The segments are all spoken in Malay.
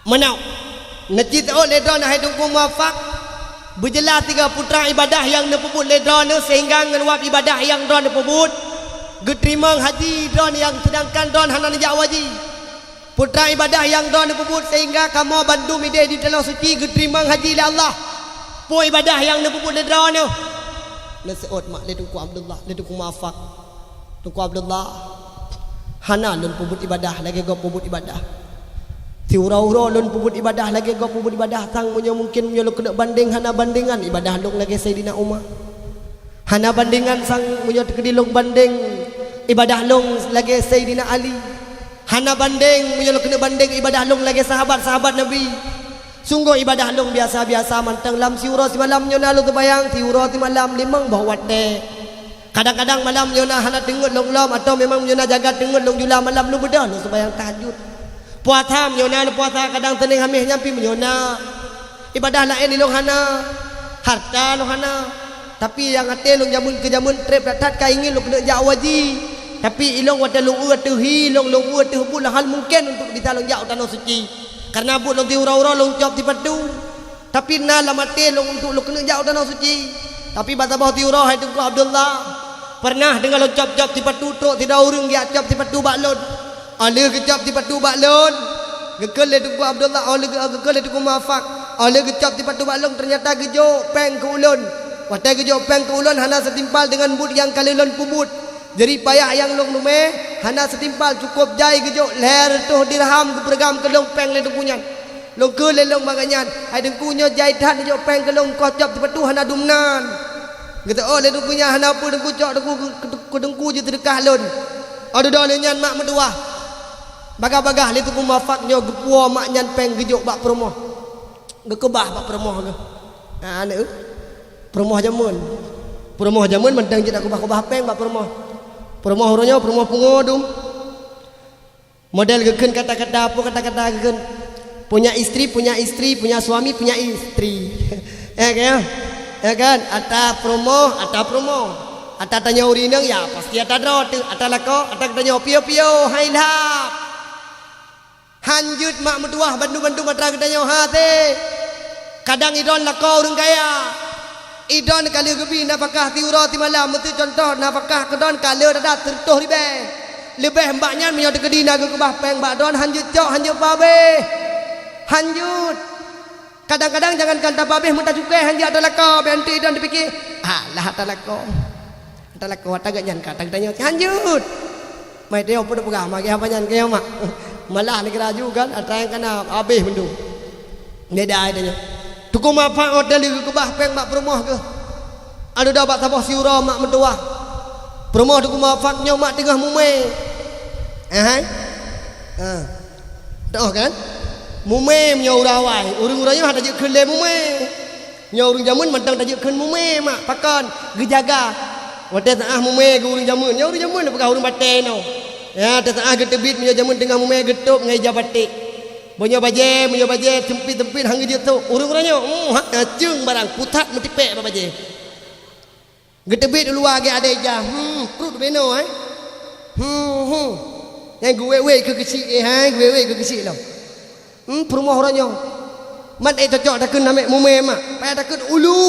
Menau Najid ledron hai tungku muafak berjelas 3 putra ibadah yang nepebut ledron sehingga ngeluap ibadah yang dron nepebut geterima haji dron yang sedangkan dron hana najak waji putra ibadah yang dron nepebut sehingga kamu bandu midai di tanah suci geterima haji oleh Allah po ibadah yang nepebut ledron nasiot mak le tungku Abdullah le tungku muafak tungku Abdullah hana lun pebut ibadah lagi go pebut ibadah tiura-ura lun pebut ibadah lagi go pebut ibadah tang punya mungkin punya lu kena banding hana bandingan ibadah lung lagi Sayyidina Umar hana bandingan sang punya tekedi lung banding ibadah lung lagi Sayyidina Ali hana banding punya lu kena banding ibadah lung lagi sahabat-sahabat Nabi sungguh ibadah lung biasa-biasa mantang lam siura si malam nyona lu terbayang tiura ti malam limang bawa de kadang-kadang malam nyona hana tengut lung lam atau memang nyona jaga tengut lung jula malam lu bedah lu sembahyang tahajud puasa menyona puasa kadang tening hamih nyampi menyona ibadah lain ilung hana harta lu hana tapi yang ate lung jamun ke jamun trip datat ka ingin lu kena jak waji tapi ilung wada lung tuhi lung tuh pun hal mungkin untuk bisa lung jak tanah suci karena but lung tiura-ura lung job di padu tapi na lamate lung untuk lu kena jak tanah suci tapi batabah tiura hai tungku Abdullah pernah dengar lung job di padu truk tidak urang dia job di padu baklon ala kecap di patu baklon gekel le tunggu Abdullah ala gekel le tunggu muafak ala kecap di patu baklon ternyata gejo peng ke ulun watai gejo peng ke ulun hana setimpal dengan but yang kalilon pubut jadi payah yang long lume hana setimpal cukup jai gejo leher tuh dirham ke pergam ke long peng le tunggunya long ke le long maganyan ai tunggunya jai tat gejo peng ke long kocap di patu hana dumnan gitu oh le tunggunya hana pu tunggu cok tunggu je terdekat lon ada dole nyan mak meduah bagah-bagah li tu kumafaknya gepua mak nyan peng gejuk bak promoh gekebah bak promoh ke ha ane promoh jamun mentang je nak kubah-kubah peng bak promoh orangnya promoh pungodum model geken kata-kata apa kata-kata geken punya istri punya suami punya istri ya kan ata promoh ata tanya urinang ya pasti ata drot ata lako ata tanya pio hailap hanjut mak metuah bandu-bandu matra ketanya hati kadang idon lakau urang kaya idon kali gebi napakah tiura ti malam itu contoh napakah kedon kali dadah tertuh ribe lebih mbaknya menyo dekedi naga kebah peng mbak don hanjut cok hanjut babe hanjut kadang-kadang jangan kanta babe muntah cukai hanjut ada lakau benti idon dipikir alah ada lakau ada gak nyan kata ketanya hanjut mai dia apa pegah magi apa nyan kaya mak malah ni keraju kan ada yang kena habis mendung ni dah adanya tuku mapak hotel di kebah peng mak perumah ke ada dah bak tabah siura mak mentuah perumah tuku mapaknya mak tengah mume dah kan mume nya urawai urang-urangnya ada je kele mume nya urang jamun mentang tak je ken mume mak pakan gejaga hotel tengah mume ke urang jamun nya urang jamun pegah urang baten no ya tetah getebit punya jamun tengah mume getup ngai jabatik punya baje tempit hang dia tu urang-urangnya jeung barang putat mentipek ba baje getebit luar ge ada ja perut beno yang gue ke kecil gue ke kecil lah perumah orangnya man cocok dak keun name mume mak payah dak keun ulu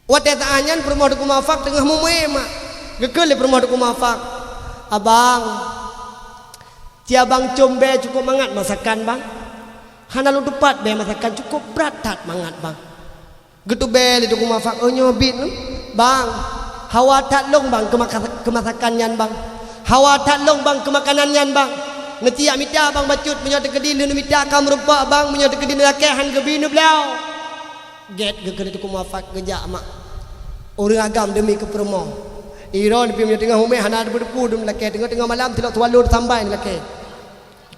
wat eta anyan perumah dak mafak tengah mume mak gekel di perumah duku mafak abang abang combe cukup mangat masakan bang hana lu depat be masakan cukup berat tat mangat bang getu be di duku mafak nyobit bang hawa tat long bang ke masakan nyan bang hawa tat long bang ke makanan nyan bang ngetiak mita bang bacut punya dekedi nu mita kam rupa bang punya dekedi lakehan gebinu blau get gekel di duku mafak gejak mak orang agam demi ke perumah Iron pi tengah hume hana berdepu dum lake tengah malam tilok tualur sampai lake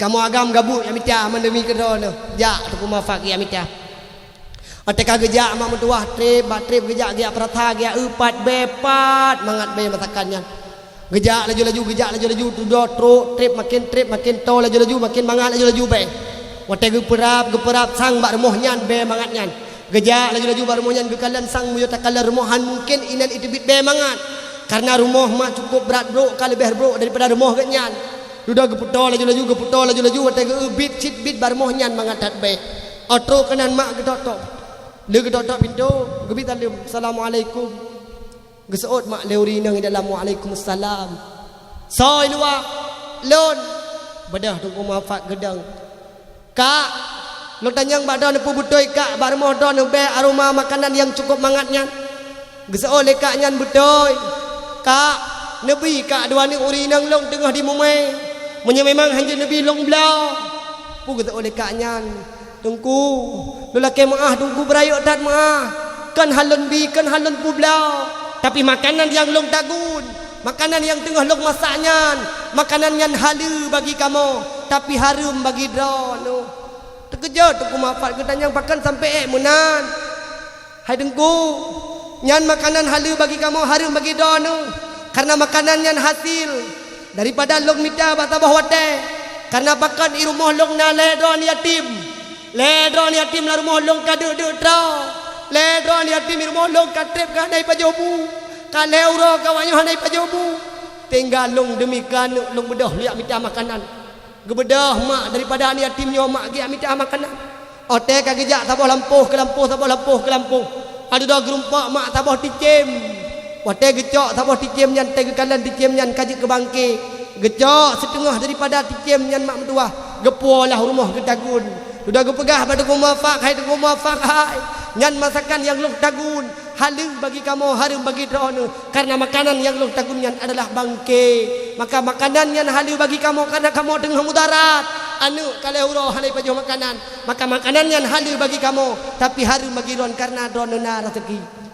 kamu agam gabut ya mita mandemi kedon ja tu mafak ya mita ateka geja mak mentuah trip geja dia perata dia upat bepat mangat be masakannya geja laju tu do trip makin to laju makin mangat laju be wate geperap sang bak remoh nyan be mangat nyan geja laju bak remoh nyan gekalan sang muyo takala remohan mungkin inan itu bit be mangat karena rumah mah cukup berat bro kali lebih bro daripada rumah kenyan Duda geputo laju-laju geputo laju-laju wate ge bit cit bit barmoh nyan mangatat be. Otro kanan mak gedotok. Le gedotok pintu gebit alim assalamualaikum. Geseot mak leuri nang dalam waalaikumsalam. Soi luak lon bedah tunggu mafak gedang. Kak lo tanyang bak don pu butoi kak barmoh don be aroma makanan yang cukup mangatnya. Geseot le kak nyan butoi. Kak Nabi kak dua ni uri nang long tengah di mumai. Munya memang hanya Nabi long blau. Pu kata oleh kaknyan. Tungku. Lelaki maah tungku berayuk tat maah. Kan halun bi kan halun pu blau. Tapi makanan yang long tagun, makanan yang tengah long masaknya, makanan yang halu bagi kamu, tapi harum bagi drone. Terkejut tungku mafat ketanya pakan sampai munan. Hai tungku. Nyan makanan halu bagi kamu, harum bagi drone. Karena makanan yang hasil daripada long mita batabah wate. Karena bahkan i rumah long na ledron yatim. Ledron yatim la rumah long kaduk-duk trau. Ledron yatim i rumah long katrep ka dai pajobu. Ka leuro ka wanyo dai pajobu. Tinggal long demikian long bedah liak mita makanan. Gebedah mak daripada ni yatim nyo mak gi mita makanan. Ote ka gejak tabah lampuh ke lampuh tabah lampuh ke lampuh. Ada dah gerumpak mak tabah ticem. Watai gecok tabah ticem nyan tega kalan ticem nyan kaji ke bangke. Gecok setengah daripada ticem nyan mak mentua. Gepualah rumah getagun. Sudah gepegah pada kumafak hai kumafak hai. Nyan masakan yang long tagun halu bagi kamu harum bagi drone. Karena makanan yang long tagun nyan adalah bangke. Maka makanan nyan halu bagi kamu karena kamu tengah mudarat. Anu kalau urah hanai pajuh makanan. Maka makanan nyan halu bagi kamu tapi harum bagi drone karena drone na rezeki.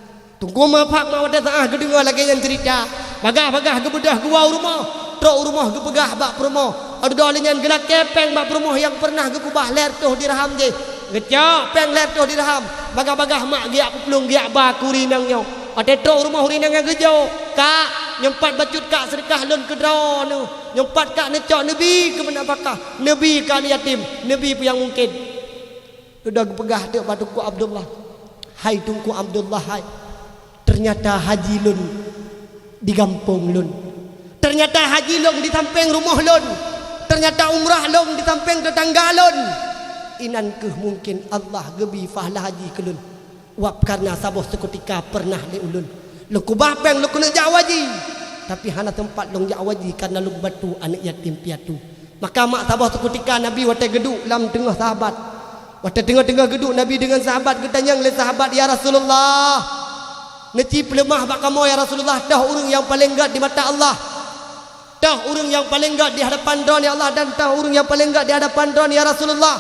Tunggu mapak mau ada tengah gedengar lagi yang cerita. Bagah-bagah gebedah gua rumah. Trok rumah gepegah bak rumah. Ada dolenyan gelak kepeng bak rumah yang pernah gekubah lertuh dirham je. Gecak peng lertuh dirham. Bagah-bagah mak giak pelung giak baku rinang nyo. Ada trok rumah rinang yang gejo. Kak nyempat bacut kak sedekah lon ke draw nu. Nyempat kak necok nabi ke mana bakah. Nabi kan yatim. Nabi pun yang mungkin. Sudah gepegah tengok batuku Abdullah. Hai tungku Abdullah hai. Ternyata haji lun di kampung lun. Ternyata haji lun di samping rumah lun. Ternyata umrah lun di samping tetangga lun. Inan ke mungkin Allah gebi fahlah haji ke lun. Wap karena saboh seketika pernah di ulun. Leku bapeng leku nak jawaji. Tapi hana tempat long jawaji karena luk batu anak yatim piatu. Maka mak saboh seketika Nabi watai geduk dalam tengah sahabat. Watai tengah-tengah geduk Nabi dengan sahabat ketanyang le sahabat ya Rasulullah. Neci pelemah bak kamu ya Rasulullah. Dah urang yang paling gad di mata Allah. Dah urang yang paling gad di hadapan Tuhan ya Allah. Dan dah urang yang paling gad di hadapan Tuhan ya Rasulullah.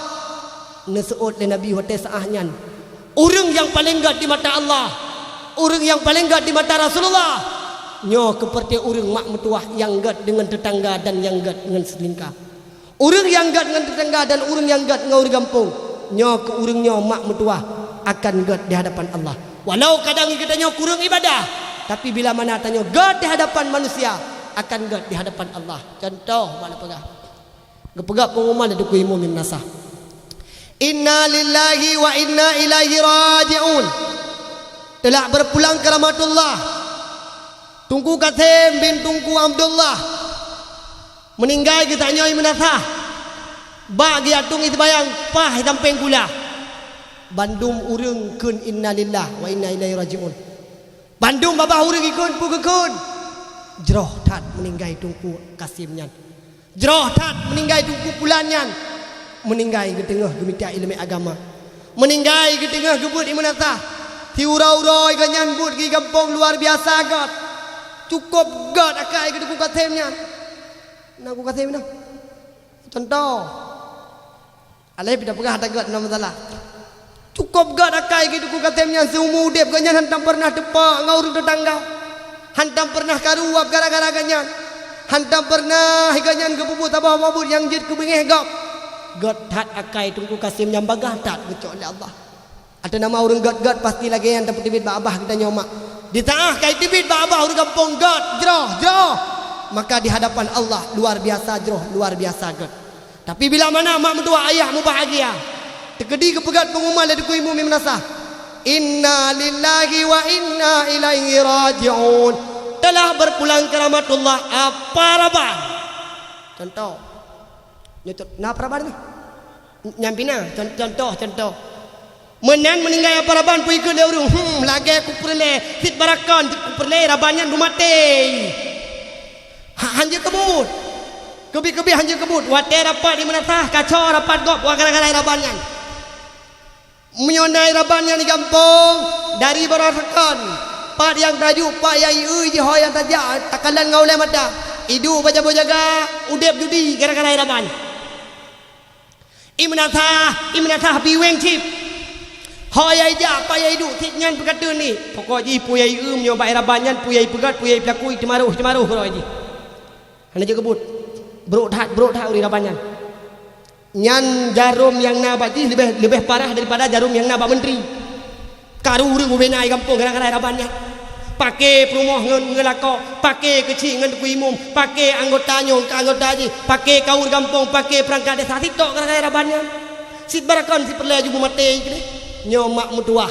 Nesuut le Nabi watai saahnya. Urang yang paling gad di mata Allah. Urang yang paling gad di mata Rasulullah. Nyo seperti urang mak metuah yang gad dengan tetangga dan yang gad dengan selingkah. Urang yang gad dengan tetangga dan urang yang gad dengan urang kampung. Nyo ke urang nyo mak metuah akan gad di hadapan Allah. Walau kadang kita tanya kurang ibadah, tapi bila mana tanya gad di hadapan manusia, akan gad di hadapan Allah. Contoh mana pegah? Gepegak pengumuman ada kuimu min nasah. Inna lillahi wa inna ilaihi raji'un. Telah berpulang ke rahmatullah. Tungku Kasim bin Tungku Abdullah meninggal kita nyoi menasah. Bagi atung itu bayang pah samping gula. Bandung urang kun innalillah wa inna ilaihi rajiun. Bandung babah urang ikun pugekun. Jeroh tat meninggai tungku Kasimnya. Jeroh tat meninggai tungku Pulannya. Meninggai ke tengah gemita ilmu agama. Meninggai ke tengah gebut imunatah. Ti urau-urau ganyan but gi kampung luar biasa god. Cukup god akai ke tungku Kasimnya. Nak ku Kasim nah. Contoh. Alai tidak pegah ada god nama salah. Cukup gak akai gitu ku katemnya seumur udip ganyan hantam pernah tepak ngaur tetangga. Hantam pernah karuap gara-gara ganyan. Hantam pernah ganyan kepuput abah mabut yang jid kebengeh gap. God tat akai tungku Kasim yang bagah tat gecok oleh Allah. Ada nama orang god pasti lagi yang dapat tibit abah kita nyomak. Di tengah kai tibit abah orang kampung god jeroh. Maka di hadapan Allah luar biasa jeroh, luar biasa god. Tapi bila mana mak mentua ayahmu bahagia. Tekedi kepegat pengumuman dari kuimu menasah. Inna lillahi wa inna ilaihi raji'un. Telah berpulang ke rahmatullah apa rabah. contoh nyutut na paraban tu nyampina contoh menan meninggal paraban pu ikut dia urung lagi aku perle tit barakan tit perle rabanyan rumah teh hanje kebut kebi hanje kebut wate rapat di mana tah kacau rapat gop wa kadang-kadang rabanyan menyonai rabanyan di kampung dari barakan pak yang tajuk pak yang je hoyan tajak takalan ngaulai mata idu baca jaga udep judi gara-gara raban imenatah biweng cip hoyai ja apa yai du tiknyan perkata ni pokok ji puyai nyoba rabanyan puyai pegat puyai pelakui cemaruh kalau ji hana je kebut bro dah uri rabanyan nyan jarum yang nabak ji lebih parah daripada jarum yang nabak menteri karu urang ubenai kampung gara-gara rabanyan pakai perumoh ngelako pakai kecil ngan kuimum pakai anggota nyong ke anggota ji pakai kaur kampung pakai perangkat desa sitok gara-gara rabanyan sit barakan si perle jubu mate ni nyomak mutuah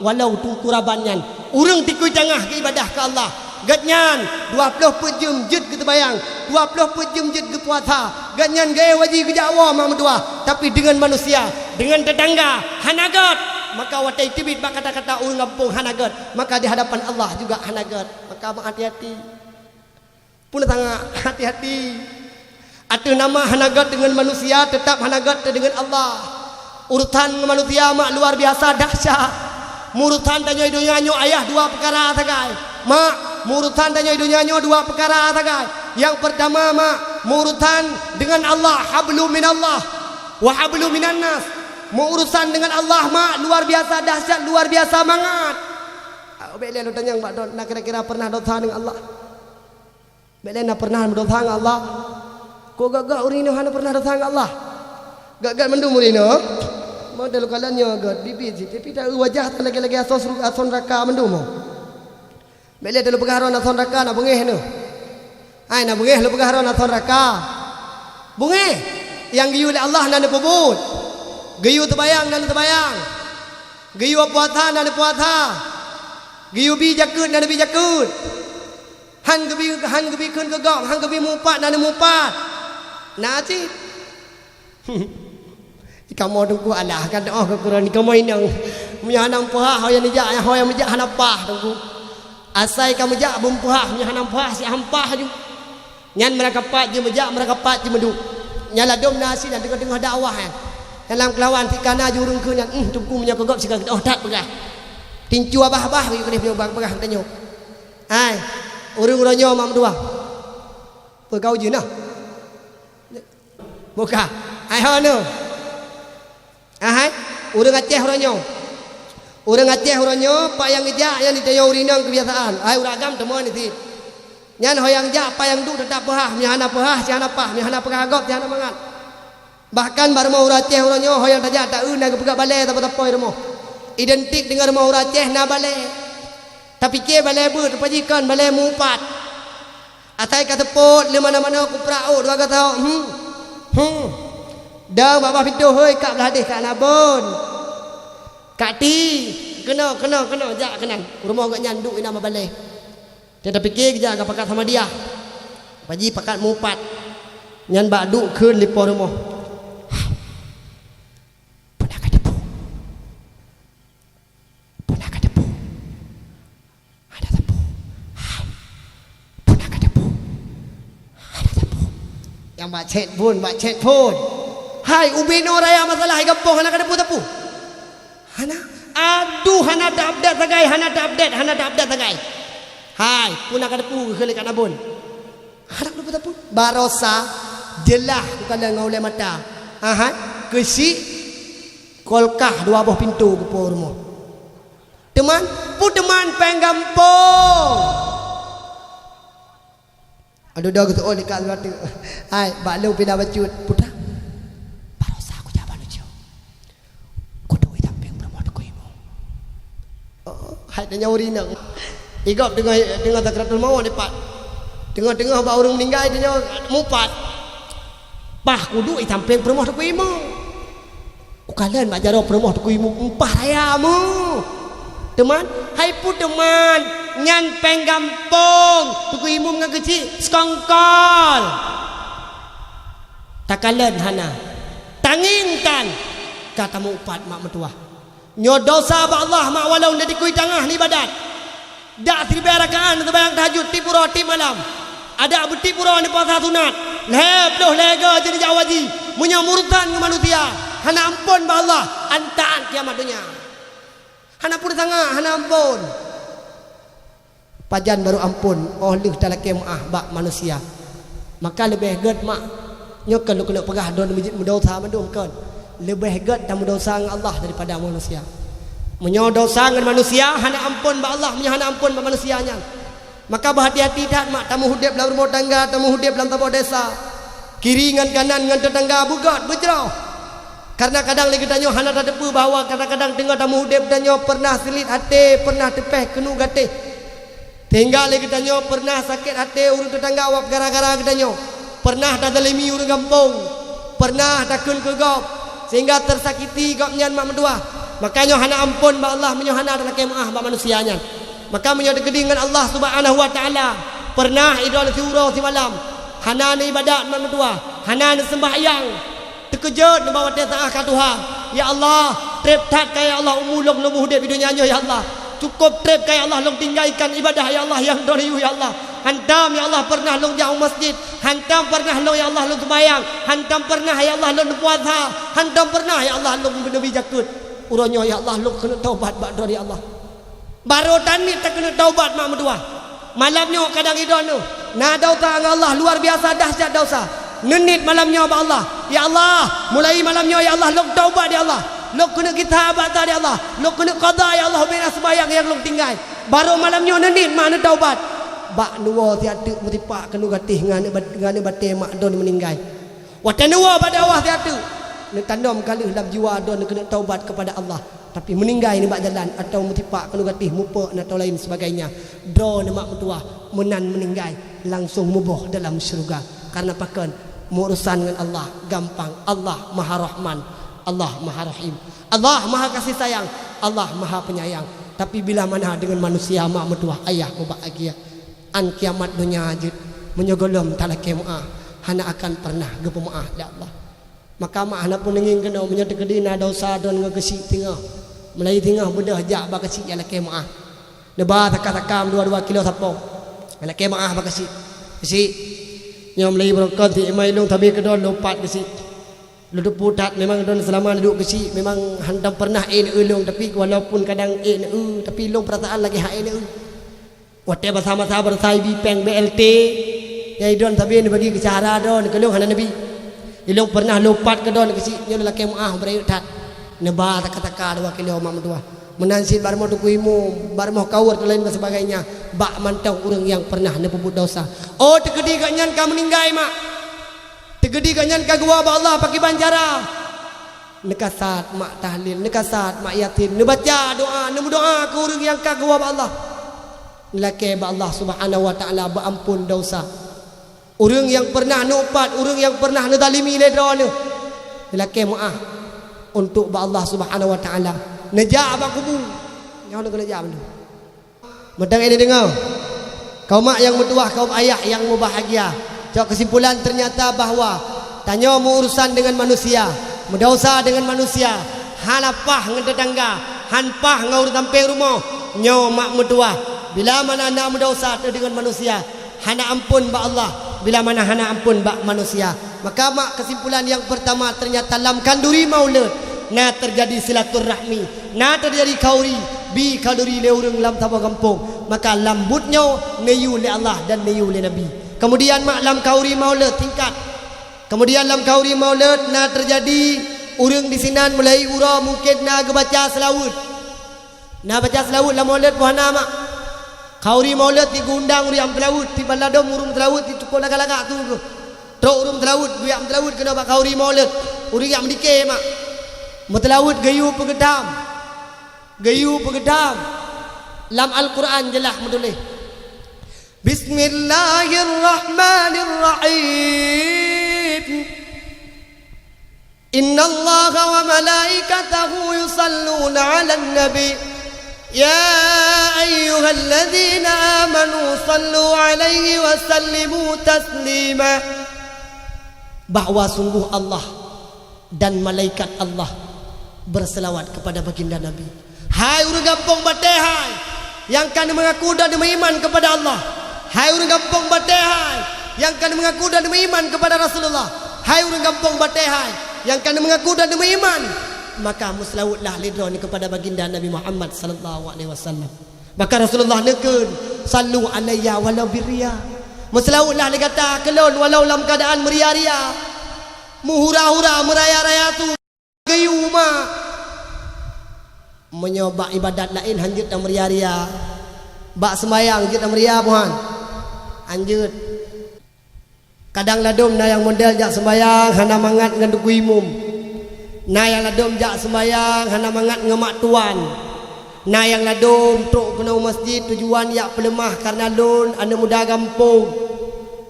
walau tungku rabanyan urang tikui tengah ke ibadah ke Allah gatnyan 20 jam jud ke terbayang 20 jam jud ke puasa gatnyan gaya wajib ke Jawa mak mutuah tapi dengan manusia dengan tetangga hanagat maka watai tibit bak kata-kata urang kampung hanagat maka di hadapan Allah juga hanagat maka hati-hati pun tangga hati-hati atuh nama hanagat dengan manusia tetap hanagat dengan Allah urutan manusia mak luar biasa dahsyat murutan tanya idonyanyo ayah dua perkara tagai mak murutan tanya idonyanyo dua perkara tagai yang pertama mak murutan dengan Allah hablu minallah wa hablu minan nas mau urusan dengan Allah mak luar biasa dahsyat luar biasa mangat bele lu tanya mak don nak kira-kira pernah dosa dengan Allah bele nak pernah dosa dengan Allah ko gagak urino hana pernah dosa dengan Allah gagak mendum urino model kalannya gad bibit tapi tak wajah lagi-lagi ason raka mendum bele lu pengaron ason raka nak bengeh nu ai nak bengeh lu pengaron ason raka bengeh yang giyu oleh Allah nan pebut gayu terbayang dan terbayang gayu puasa dan puasa gayu bijakut dan bijakut han gebi kun gegam han gebi mupat dan mupat naci kamu tunggu Allah kan doa ke Quran kamu inang menyanam puha hoyan ja hoyan menja hanapah tunggu asai kamu ja bum puha menyanam puha si hampah ju nyan mereka pat je menja mereka pat je medu nyala dom nasi dan tengah-tengah dakwah dalam kelawan tikana jurung kunyan tungku punya kegop sikal oh tak pegah tincu abah-abah we kene punya pegah tanyo ai urang-urangnya mak dua pegau je nah buka ai hono ai urang Aceh orangnya pak yang ejak yang ditayo urinang kebiasaan ai uragam temuan itu nyan hoyang jak pak yang duk tetap pehah nyana pehah siana pah nyana pegagop siana mangat bahkan bar mau Aceh orangnya hoyang tajak tak una ke pegak balai apa-apa rumah identik dengan rumah Aceh na balai tapi ke balai ber pajikan balai mupat atai kata pot le mana-mana ku prao dua kata dah bapa pintu hoi kak belah hadis kak nabon kak ti kena jak kenan rumah gak nyanduk ina balai dia fikir je agak pakat sama dia paji pakat mupat nyan bak duk keun lipo rumah yang baca chat pun hai ubino raya masalah hai kampung hana kada tapu hana aduh hana tak update tagai hai puna kada pu ke lekat nabun hana kada tapu barosa jelah bukan ngaulai mata ahai kesi kolkah dua buah pintu ke rumah teman penggampung aduh dah gitu oh dekat luar tu hai bak lu pindah bacut putra barosa aku jaban ujo ku duit tamping bermoh ku ibu oh hai tanya urinang igop dengan takratul maut depat tengah-tengah bak urang meninggal dia mupat pah ku duit tamping bermoh ku ibu ku kalian bak jaro bermoh ku ibu empah rayamu teman hai pu teman nyan penggampung tuku imum dengan kecil sekongkol Takalan hana tangingkan kata mu upat mak metua nyo dosa ba Allah mak walau jadi kui tengah ni ibadat dak 3 rakaat sembahyang tahajud ti pura ti malam ada beti pura ni puasa sunat lebloh lega jadi jawaji munya murtan ke manusia hana ampun ba Allah antaan kiamat dunia hana pun tengah hana ampun pajan baru ampun oleh dalam kemaah bak manusia maka lebih ged mak nyokan lu kena pegah don masjid mudosa mandum kan lebih ged dan mudosa dengan Allah daripada manusia menyodosa dengan manusia hana ampun ba Allah punya hana ampun ba manusianya maka berhati-hati dah mak tamu hudip dalam rumah tangga tamu hudip dalam tamu desa kiri dengan kanan dengan tetangga bugat berjerau karena kadang lagi tanya hana tak depu bahawa kadang-kadang tengah tamu hudip tanya pernah selit hati pernah tepeh kenu gatih tinggal lagi tanya pernah sakit hati urang tetangga awak gara-gara katanya pernah dah zalimi urang kampung pernah takun ke gop sehingga tersakiti gop nyan mak mentua makanya hana ampun ba Allah menyo hana dalam kemaah ba manusianya maka menyo degeding dengan Allah Subhanahu wa taala pernah idul syuro si malam hana ni ibadat mak mentua hana ni sembahyang terkejut bawa taat ka Tuhan ya Allah trep tat kaya Allah umulung lemu hudip di dunia ya Allah cukup trep kaya Allah long tinggalkan ibadah ya Allah yang doriu ya Allah hantam ya Allah pernah long jauh masjid hantam pernah long ya Allah long sembahyang hantam pernah ya Allah long puasa hantam pernah ya Allah long nabi jakut uronyo ya Allah long kena taubat bak dari Allah baru tani tak kena taubat mak medua malamnya kadang idon na dosa dengan Allah luar biasa dahsyat dosa nenit malamnya ba Allah ya Allah mulai malamnya ya Allah long taubat ya Allah long kena kita abad ya Allah long kena qada ya Allah bina sembahyang yang long tinggal baru malamnya nenit mana taubat bak nuwa tiada mutipak kenu gatih ngane bate mak don meninggal watan nuwa pada awah tiada ne tandom kali dalam jiwa don kena taubat kepada Allah tapi meninggal ni bak jalan atau mutipak kenu gatih mupa atau lain sebagainya do ne mak mentua menan meninggal langsung mubuh dalam syurga karena pakan urusan dengan Allah gampang Allah Maha Rahman Allah Maha Rahim Allah Maha kasih sayang Allah Maha penyayang tapi bila mana dengan manusia mak mentua ayah bahagia an kiamat dunia ajud menyogolom tala kemaah hana akan pernah gepemaah ya Allah maka mak hana pun nging kena menyatu kedina dosa don ngegesi tengah mulai tengah bedah jak bakasi ala kemaah leba takam 2 kilo sapo ala kemaah bakasi kesi nyom lagi berkat ti mai long tabi kedon lopat kesi duduk putat memang don selama duduk kesi memang hantam pernah ulung tapi walaupun kadang tapi long perasaan lagi ha wate bersama-sama bersai bipeng BLT ya idon tabi ni bagi ke cara don kelong hana nabi ilong pernah lopat ke don kesi nyo lelaki maah berayu tat neba taka-taka 2 kilo mak mentua menansit barmo tukuimu barmo kawur lain dan sebagainya bak mantau orang yang pernah nepebut dosa oh tegedi ganyan ka meninggai mak tegedi ganyan ka gua ba Allah pakai banjara nekasat mak tahlil nekasat mak yatim nebaca doa nemu doa ke orang yang ka gua ba Allah laki ba Allah Subhanahu wa taala berampun dosa orang yang pernah nupat orang yang pernah nezalimi ledra ni laki maaf untuk ba Allah Subhanahu wa taala najak ba kubu yang nak najak dulu medang ini dengar kaum mak yang bertuah kaum ayah yang berbahagia cak kesimpulan ternyata bahawa tanya mu urusan dengan manusia mendosa dengan manusia halapah dengan tetangga hanpah ngau sampai rumah nyo mak mertua bila mana anda mendosa dengan manusia hana ampun ba Allah bila mana hana ampun ba manusia maka mak kesimpulan yang pertama ternyata dalam kanduri maulud na terjadi silaturahmi na terjadi kauri bi kaduri le urang lam tabo kampung maka lambutnya neyu le Allah dan neyu le Nabi kemudian mak lam kauri maulud tingkat kemudian lam kauri maulud na terjadi urang di sinan mulai ura mungkin na baca selawut na baca selawut lam maulud puhana mak kauri maulud digundang uri am telawut ti baladom urung telawut ti cukup lagak-lagak tu trok urung telawut gue am telawut kena bak kauri maulud uri am dike mak mutelawut gayu pegedam lam Al-Quran jelas menulis Bismillahirrahmanirrahim Innallaha wa malaikatahu yusalluna 'alan nabi ya ayyuhalladzina amanu sallu 'alaihi wa sallimu taslima bahawa sungguh Allah dan malaikat Allah berselawat kepada baginda Nabi. Hai orang kampung Batehai yang kan mengaku dan beriman kepada Allah. Hai orang kampung Batehai yang kan mengaku dan beriman kepada Rasulullah. Hai orang kampung Batehai yang kan mengaku dan beriman, maka muslawutlah lidra ni kepada baginda Nabi Muhammad sallallahu alaihi wasallam. Maka Rasulullah nekeun, sallu alayya walau birria. Muslawutlah dia kata kelon walau dalam keadaan meria-ria. Muhura-hura meraya-raya tu gayu mak. Menyoba ibadat lain hanjut dan meria-ria. Bak sembayang hanjut dan meria puan. Anjut. Kadang ladum na yang model jak sembayang hana mangat dengan duku imum. Na yang ladum jak sembayang hana mangat ngemak tuan. Na yang ladum tok kena masjid tujuan yak pelemah karena lun anu muda kampung.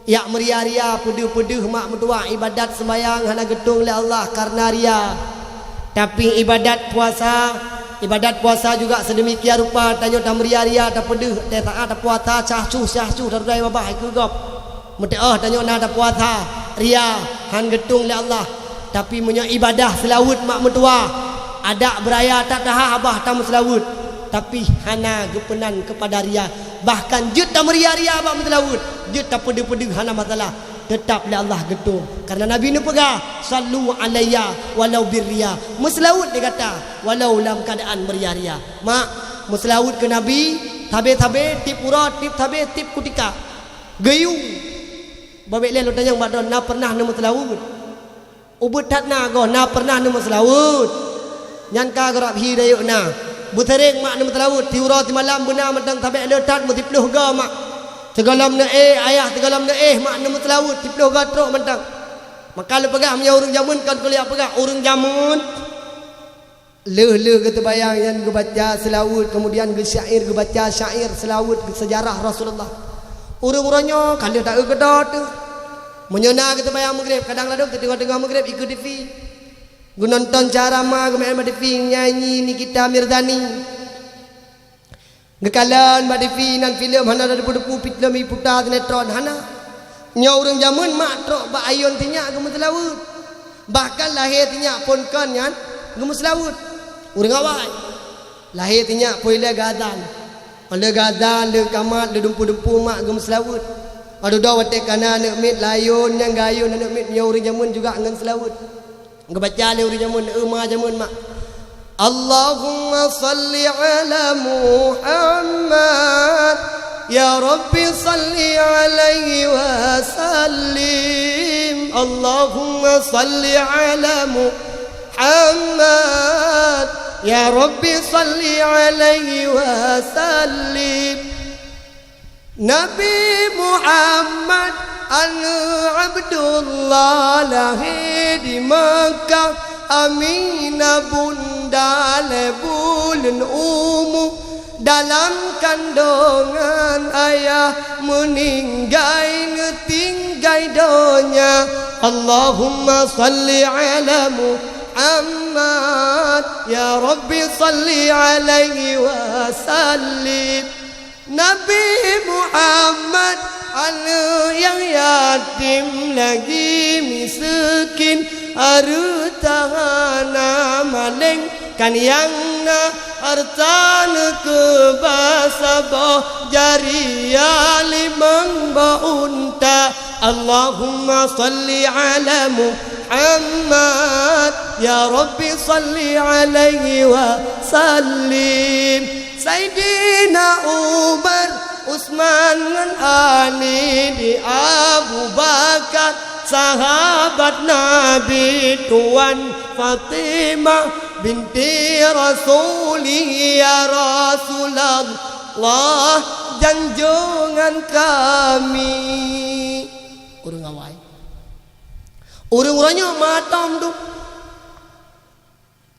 Yak meria-ria pedeh-pedeh mak mentua ibadat sembayang hana gedung oleh Allah karena ria. Tapi ibadat puasa juga sedemikian rupa tanya dah meria-ria dah pedeh dah taat dah puasa cahcu dah dai babah ke gop. Mutah tanya na dah puasa ria han gedung oleh Allah. Tapi punya ibadah selawut mak mentua ada beraya tak dah abah tamu selawut. Tapi hana gepenan kepada ria. Bahkan jut tak meria-ria abang mentelawut, jut tak pedih-pedih hana masalah, tetap oleh Allah gedung. Karena Nabi ni pegah sallu alayya walau birria. Muslawut dia kata walau dalam keadaan meria-ria. Mak muslawut ke Nabi tabe-tabe tip urat tip tabe tip kutika gayu babek le lo tanya badon na pernah na muslawut ubut tatna go na pernah na muslawut nyan ka garap hi dayuk na butereng mak ni mutlawut tiura ti malam benar mentang tabek letat mutipluh ga mak tegalam na ayah tegalam na mak ni mutlawut tipluh ga truk mentang maka le pegah punya urang jamun kan kuliah pegah urang jamun le kata bayang yang ge baca selawut kemudian ge syair ge baca syair selawut ge sejarah Rasulullah urang-urangnya kan dia tak gedot tu menyena kata bayang maghrib kadang laduk tengah-tengah maghrib ikut TV. Gue nonton cara mah gue main Mbak nyanyi Nikita Mirzani. Gekalan Mbak Devi nan filem hana ada depu-depu film putar sinetron hana. Nya urang jamun mak trok ba ayon tinyak gue mutlawut. Bahkan lahir tinyak pun kan nyan gue mutlawut. Urang awai. Lahir tinyak poile gadan. Ole gadan le kamat le dempu-dempu mak gue mutlawut. Adu dah wate kana nek mit layun yang gayun nek mit nya urang jamun juga ngan selawut. Ngebaca le urang jamun eumah jamun mak Allahumma salli ala Muhammad ya Rabbi salli alaihi wa sallim Allahumma salli ala Muhammad ya Rabbi salli alaihi wa sallim Nabi Muhammad Abdullah lahir di Makkah Aminah bunda lebulun dalam kandungan ayah meninggai ngetinggai donya Allahumma salli ala Muhammad ya Rabbi salli alaihi wa sallim Nabi Muhammad anu yang yatim lagi miskin hartana maling kan yang na hartana kebasabah jariya limang baunta Allahumma salli ala Muhammad ya Rabbi salli alaihi wa sallim Sayyidina Umar Utsman dan Ali di Abu Bakar sahabat Nabi Tuan Fatimah binti Rasuli ya Rasulullah janjungan kami urang awai urang-urangnya matam tu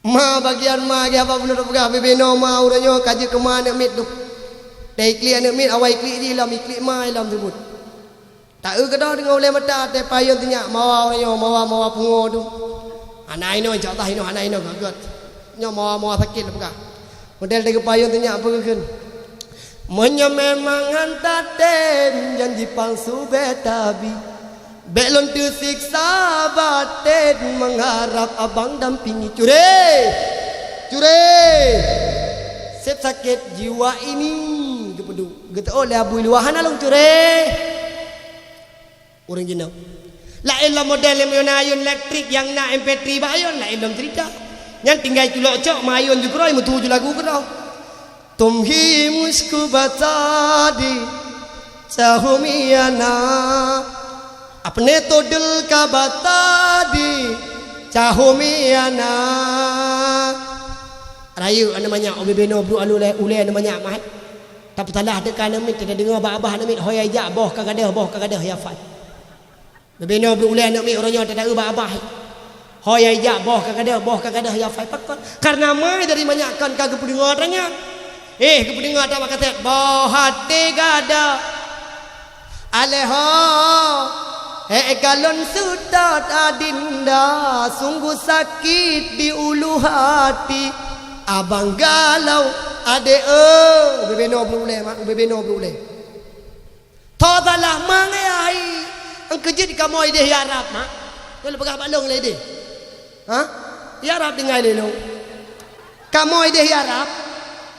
ma bagian ma ge apa benar pegah bebeno ma urangnya kaji ke mana mit tu dai kli anak mit awai kli di lam ikli mai lam sebut tak kedah dengan oleh mata te payun tinyak mawa pungo tu anai no insyaallah ino anai no gagot nyo mawa sakit pegah model de payun tinyak apa keun menyo memang hantaten janji palsu betabi Belon tersiksa batin mengharap abang dampingi. Cure sep sakit jiwa ini gepedu geta oleh abu luahan alung cure orang jenau lain lah model yang ayun elektrik yang nak MP3 bayun lain dalam cerita yang tinggal culok cok mayun juga mu tuju lagu kau tumhi musku batadi cahumiana apne todel ka batadi cahumiana rayu namanya obebeno bru alule ule namanya mat tapi talah dekat namit tidak dengar abah namit hoya ja boh kagadah ya fat bebeno bru ule namit orangnya tidak abah hoya ja boh kagadah ya fat pakon karena mai dari banyakkan kagak pendengar tanya kependengar tak kata boh hati gada aleho galon sudat adinda sungguh sakit di ulu hati abang galau ade bebeno brule todalah mangai ang kejit kamu ide harap mak kalau pegah balong le ide ha harap dengai le lo kamu ide harap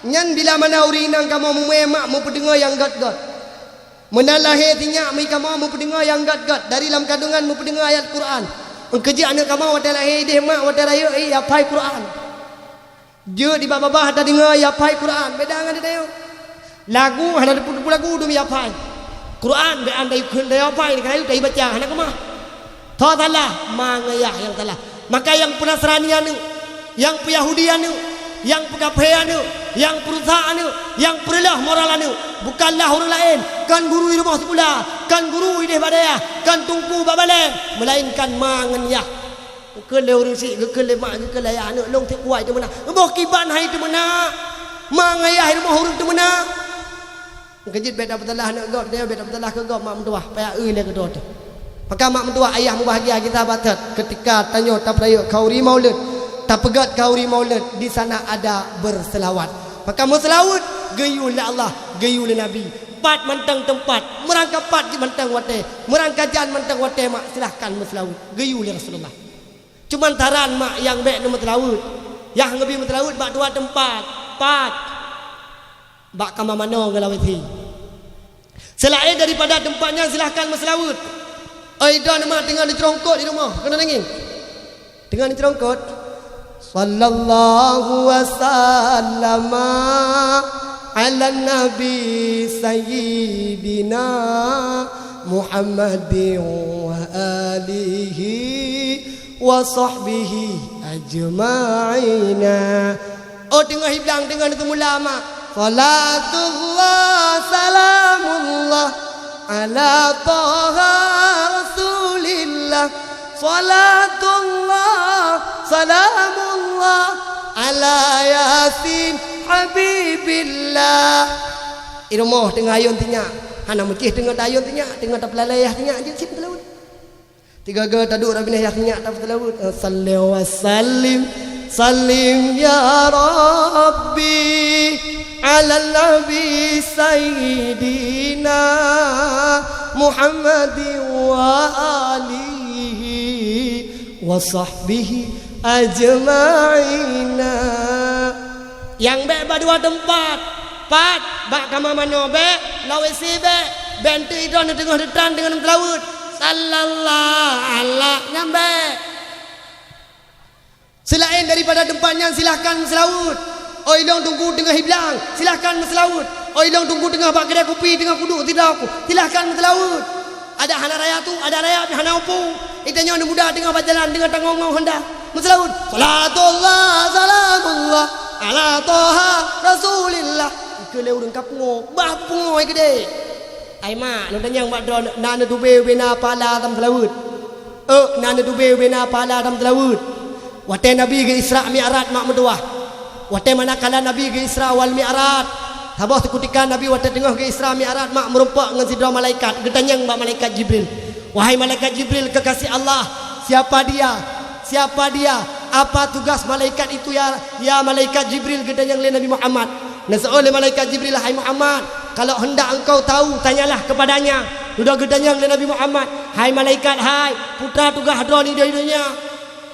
nyan bila mana urinang kamu memak mu pendengar yang gat-gat menalahe tinya mi kamu mu pendengar yang gat-gat dari dalam kandungan mu pendengar ayat Quran ang kejit anak kamu wadala ide mak wadala yo apai Quran je di bawah ada dengar ya pai Quran beda dengan dia lagu ada pun lagu dum ya pai Quran be andai kun dia pai kai dai baca anak mah tadalah mangayah yang telah maka yang penasranian yang Yahudian yang pegapean yang perusahaan yang perilah moralan bukanlah orang lain kan guru di rumah sekolah kan guru ide badaya kan tungku babale melainkan manganyah ke le urang si ke le mak ke le anak long te kuai tu mana boh kiban hai tu mana mangayah rumah urang tu mana kejit beda betelah nak gop dia beda betelah ke gop mak mentua paya le ke dot maka mak mentua ayah bahagia kita batat ketika tanya taprayo kauri maulid tapegat kauri maulid di sana ada berselawat maka mau selawat gayul Allah gayul Nabi pat mentang tempat merangkap pat di mentang wate merangkap jan mentang wate mak silahkan berselawat gayul Rasulullah cuman taran mak yang baik nama laut yang lebih laut bak dua tempat pat bak kama mano ngelawati selain daripada tempatnya silahkan maslaut aidan nama tengah dicerongkot di rumah kena nanging tengah dicerongkot sallallahu wasallama ala nabi sayyidina Muhammadin wa alihi wa sahbihi ajma'ina oh tengah hiblang dengan itu ulama salatullah salamullah ala taha rasulillah salatullah salamullah ala yasin habibillah iromoh tengah ayun tinya hana mecih tengah dayun tinya tengah tapelalaya tinya je sip laut tiga ga taduk rabina yaknya tak laut sallallahu wasallim sallim ya rabbi ala nabi sayyidina Muhammadin wa alihi wa sahbihi ajma'ina yang be dua tempat pat bak kama mano be lawesi be bente idon tengah detan dengan laut sallallahu ala nyambe selain daripada tempatnya silahkan selaut oi dong tunggu tengah hiblang silahkan selaut oi dong tunggu tengah bak kedai kopi tengah kudu tidak aku silahkan selaut ada hana raya tu ada raya hana upung itanya orang muda tengah berjalan dengan tangong hendak selaut salatullah salamullah ala taha rasulillah ke le urang kapngo bah pungoi gede ai mak nu tanyang mak dron nana dube bena pala tam telawut nana dube bena pala tam telawut wate nabi ke Isra Mi'raj mak mentua wate manakala nabi ke Isra wal Mi'raj habah ketika nabi wate tengah ke Isra Mi'raj mak merempak dengan sidra malaikat getanyang mak malaikat Jibril wahai malaikat Jibril kekasih Allah siapa dia apa tugas malaikat itu ya malaikat Jibril getanyang le Nabi Muhammad nasa oleh malaikat Jibril hai Muhammad kalau hendak engkau tahu tanyalah kepadanya sudah gedanyang le Nabi Muhammad hai malaikat hai putra tugah hadron ide-idenya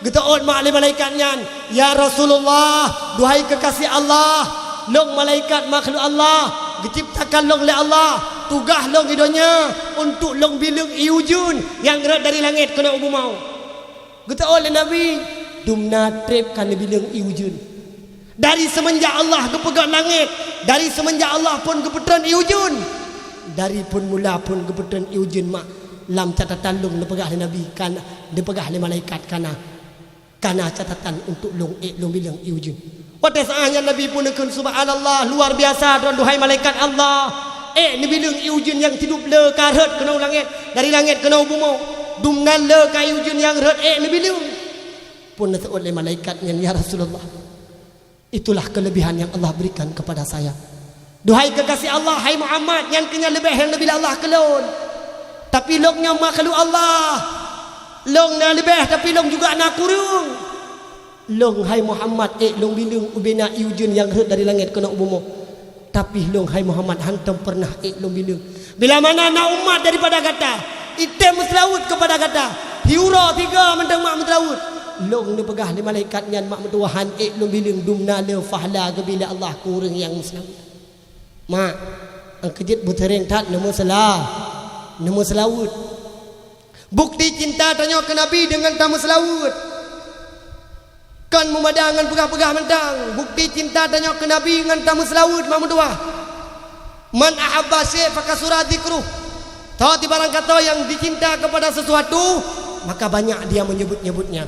getaot mak le malaikat nyan ya Rasulullah duhai kekasih Allah long malaikat makhluk Allah diciptakan long oleh Allah tugah long idonya untuk long bilang iujun yang gerak dari langit kena ubu mau getaot oleh Nabi dumna trip kan bilang iujun dari semenjak Allah kepegang langit dari semenjak Allah pun kepetran iujun dari pun mula pun kepetran iujun mak lam catatan long dipegah oleh Nabi kan dipegah oleh malaikat kana catatan untuk long bilang iujun. Pada saatnya Nabi pun akan subhanallah luar biasa dan duhai malaikat Allah. Ni bilang iujun yang tidup le karet kena langit dari langit kena bumi. Dumnan le ka iujun yang ret ni bilang. Pun nasihat oleh malaikatnya ya Rasulullah. Itulah kelebihan yang Allah berikan kepada saya. Duhai kekasih Allah, hai Muhammad yang kena lebih yang Nabi Allah kelon. Tapi longnya makhluk Allah. Long na lebih tapi long juga nak kurung. Long hai Muhammad long bilang ubena iujun yang ret dari langit kena bumi. Tapi long hai Muhammad hantam pernah long bilang. Bila mana nak umat daripada kata item meslaut kepada kata hiura tiga mendang mak meslaut. Long ni pegah di malaikatnya mak mentuahan long bilang dumna le fahla ke bila Allah kurang yang meslaut. Mak ang kejit butereng tat nemu selaut. Bukti cinta tanya ke Nabi dengan tamu selawut. Kan memadangan pegah-pegah mentang. Bukti cinta tanya ke Nabi dengan tamu selawut. Mak mentua. Man ahabba syai' fakasura dzikruh. Tahu barang kata yang dicinta kepada sesuatu, maka banyak dia menyebut-nyebutnya.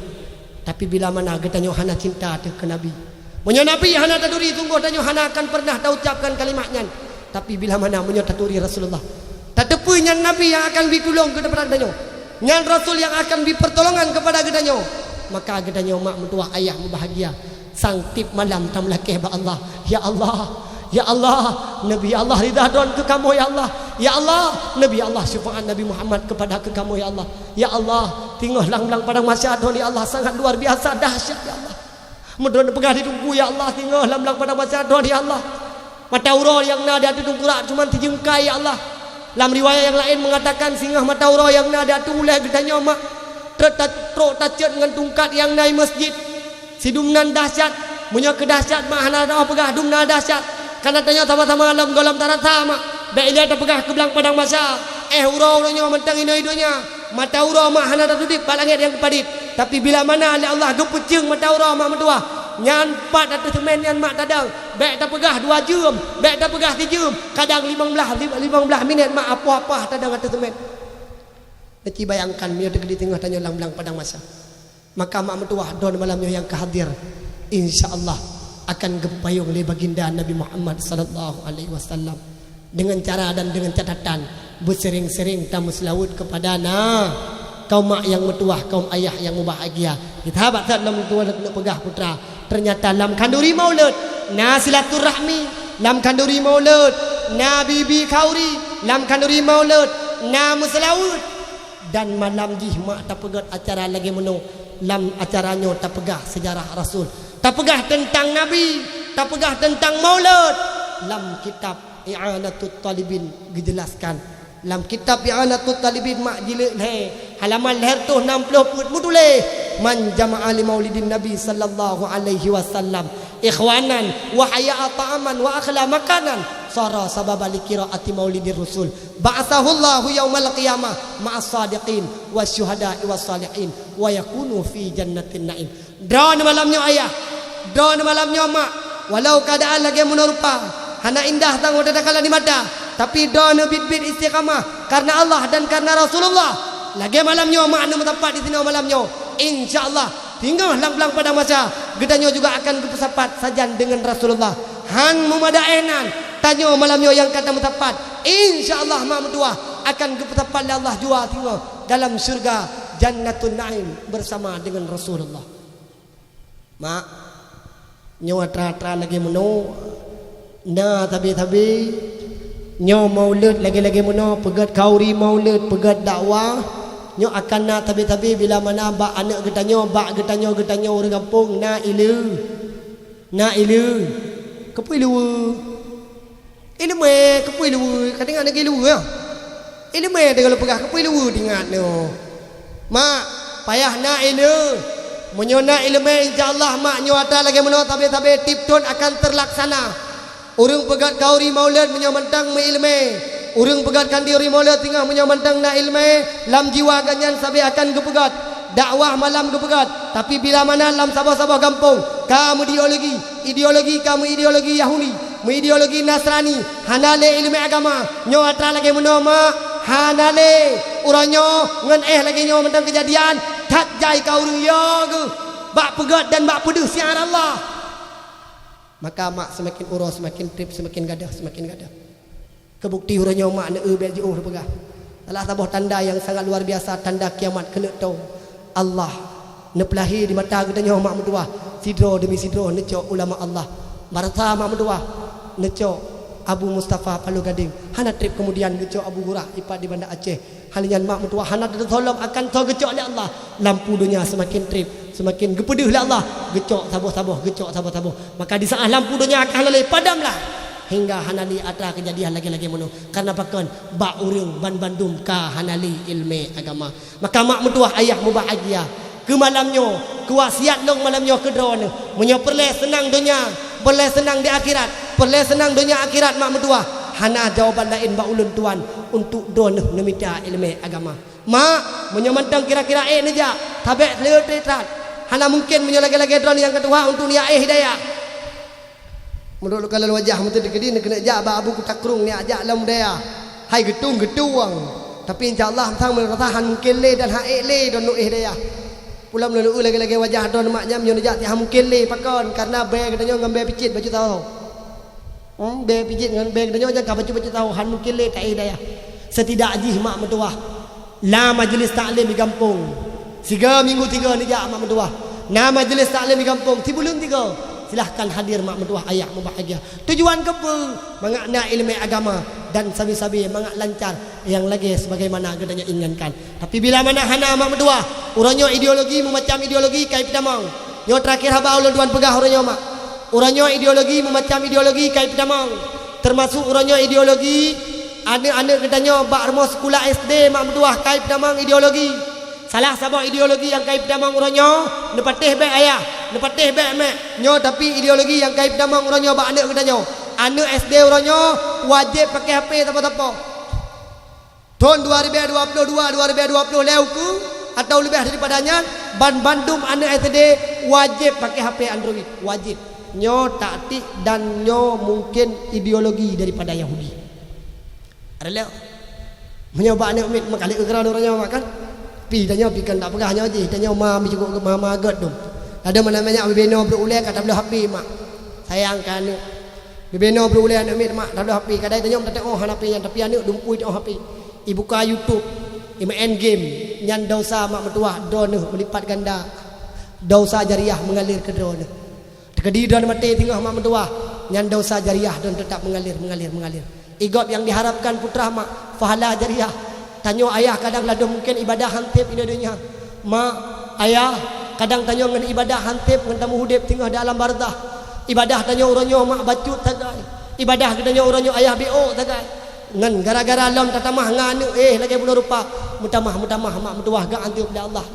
Tapi bila mana kita tanya hana cinta ke Nabi. Menyo Nabi hana taduri tunggu tanya hana akan pernah dah ucapkan kalimatnya. Tapi bila mana menyo taduri Rasulullah. Tetapi yang Nabi yang akan ditolong kepada kita. Yang Rasul yang akan dipertolongan kepada gedanya. Maka gedanya mak mentua ayah bahagia. Sang tip malam tamlakeh ba Allah. Ya Allah, ya Allah, Nabi Allah ridha don ke kamu ya Allah. Ya Allah, Nabi Allah syafaat Nabi Muhammad kepada ke kamu ya Allah. Ya Allah, tinggal lang-lang pada masa don ya Allah sangat luar biasa dahsyat ya Allah. Mudon pegah ditunggu ya Allah tinggal lang-lang pada masa don ya Allah. Mata urau yang nada ditunggu cuma dijengkai ya Allah. Dalam riwayat yang lain mengatakan singgah mata urau yang nada tu oleh gedanya mak trok tacat dengan tungkat yang naik masjid si dumnan dahsyat punya kedahsyat mak hana dah pegah dumna dahsyat karena tanya sama-sama alam golam tanah sama baik dia terpegah ke belang padang masa urau nya mentang ino-idonya mata urau mak hana dah duduk balangit yang kepadit tapi bila mana Allah gepucing mata urau mak mentua nyan 4 atau semen yang mak tadang baik tak pegah 2 jam baik tak pegah 3 jam kadang 15 minit mak apa-apa tadang atau semen Nanti bayangkan dia di tengah tanya lang-lang padang masa maka mak mentua don malamnya yang kehadir insyaallah akan gempayung oleh baginda Nabi Muhammad sallallahu alaihi wasallam dengan cara dan dengan catatan bersering-sering tamu selawut kepada kaum mak yang mentua kaum ayah yang berbahagia kita habat dalam mentua nak pegah putra ternyata lam kanduri maulud na silaturahmi lam kanduri maulud na bibi kauri lam kanduri maulud na muslawud dan malam gih mak tak pegat acara lagi menu lam acaranya tak pegah sejarah Rasul tak pegah tentang Nabi tak pegah tentang maulud lam kitab i'anatut talibin dijelaskan lam kitab i'anatut talibin mak jilid halaman leher tu 60 put mutuleh man jama'a li maulidin nabi sallallahu alaihi wasallam ikhwanan wa haya'a ta'aman wa akhla makanan sara sababa li qiraati maulidir rasul ba'athahu Allahu yaumal qiyamah ma'as sadiqin wasyuhada'i wassalihin wa yakunu fi jannatin na'im dan malamnya ayah dan malamnya mak walau keadaan lagi menerupa hana indah tang wada kala di mata tapi dan bit-bit istiqamah karena Allah dan karena Rasulullah lagi malamnya mak anu tempat di sini malamnya insyaallah tinggal lang-lang pada masa gedanya juga akan kepesapat sajan dengan Rasulullah han mumadaenan tanya malamnya yang kata mutapat insyaallah mak mentua akan kepesapat Allah jua tinggal dalam syurga jannatun naim bersama dengan Rasulullah mak nyawa tra-tra lagi meno na tabi-tabi nyo maulud lagi-lagi meno pegat kauri maulud pegat dakwah nyo akan na tabi-tabi bila mana bak anak getanyo orang kampung na ilu kepui lu ini me kepui lu kadang anak ilu ya ilmu dengan pegah kepilu ingat no. Mak payah nak ini menyona ilmu insyaallah mak nyuata lagi meno tabe-tabe tipton akan terlaksana. Urang pegat kauri maulid menyamantang me ilmu. Urang pegat kandiri maulid tinggal menyamantang na ilmu lam jiwa ganyan sabe akan gepegat. Dakwah malam gepegat. Tapi bila mana lam sabah-sabah kampung kamu ideologi kamu ideologi Yahudi, ideologi Nasrani, hanale ilmu agama, nyuata lagi meno mak hanale uranyo ngan lagi nyo mentang kejadian tak jai kau ria ke bak pegat dan bak pedus siar Allah. Maka mak semakin urus semakin trip semakin gadah kebukti uranyo mak ne bejuh pegah salah satu tanda yang sangat luar biasa tanda kiamat kena tahu Allah ne pelahi di mata kita nyo mak mentua sidro demi sidro neco ulama Allah marta mak mentua neco Abu Mustafa Palu Gading hana trip kemudian gecok Abu Hurah ipat di Banda Aceh halian mak mentua hana tolong akan to gecok oleh Allah lampu dunia semakin trip semakin gepedeh oleh Allah gecok saboh gecok saboh maka di saat lampu dunia akan lalai padamlah hingga hanali atra kejadian lagi-lagi mono karena pakon bak urang ban bandum ka hanali ilmu agama maka mak mentua ayah mubahagia ke malamnya ke wasiat long malamnya ke drone menyo perle senang dunia perle senang di akhirat perle senang dunia akhirat mak mentua hana jawaban lain bak ulun tuan untuk drone nemita ilmu agama mak menyamantang kira-kira neja tabek leutrat hana mungkin menyo lagi-lagi drone yang kedua untuk nia hidayah menurut kalau wajah mutu dikedi kena jaba abu kutakrung ni ajak lam daya hai getung tapi insyaallah tang meratahan mungkin le dan hae le don nu hidayah pulang lalu lagi-lagi wajah don maknya menyo najak ti mungkin le pakon karena be katanya ngambil picit baju tahu be picit ngan be katanya jangan baju tahu han mungkin le tak hidayah setidak ajih mak mentua la majlis taklim di kampung 3 minggu 3 ni jak mak mentua na majlis taklim di kampung 3 bulan 3 silahkan hadir mak mentua ayah membahagia tujuan kepe mengakna ilmu agama dan sabi-sabi mangat lancar yang lagi sebagaimana gedanya inginkan tapi bila mana hana mak mentua uranyo ideologi macam ideologi kai pidamang nyo terakhir haba ulun tuan pegah uranyo mak uranyo ideologi macam ideologi kai pidamang termasuk uranyo ideologi anak-anak gedanya bak remo sekolah SD mak mentua kai pidamang ideologi salah sabah ideologi yang kai pidamang uranyo nepatih baik ayah nepatih baik mak nyo tapi ideologi yang kai pidamang uranyo bak anak gedanya anak SD uranyo wajib pakai HP apa-apa tahun 2022 2020 leuku atau lebih daripadanya Bandung anak SD wajib pakai HP Android wajib nyo taktik dan nyo mungkin ideologi daripada Yahudi ada leo menyoba anak umit makalik keran orangnya makan pi tanya pi kan tak pegahnya je tanya mami cukup mama agak tu ada mana-mana bebeno berulai kata belah HP mak sayangkan bebeno berulai anak umit mak tak belah HP kadang tanya tak tengok HP yang tapi anak dumpui tengok HP ibu buka YouTube main game nyan dosa mak mertua drone melipat ganda dosa jariah mengalir ke drone tekedi drone mati tinggal mak mertua nyan dosa jariah dan tetap mengalir igop yang diharapkan putra mak fahala jariah tanyo ayah kadang lado mungkin ibadah hantip ini dunia mak ayah kadang tanyo ngan ibadah hantip ngan tamu hudip tinggal dalam barzah ibadah tanyo uranyo mak bacut tagai ibadah tanyo uranyo ayah BO tagai ngan gara-gara lam tatamah nganu lagi pula rupa mutamah mak mentua gak anti pada Allah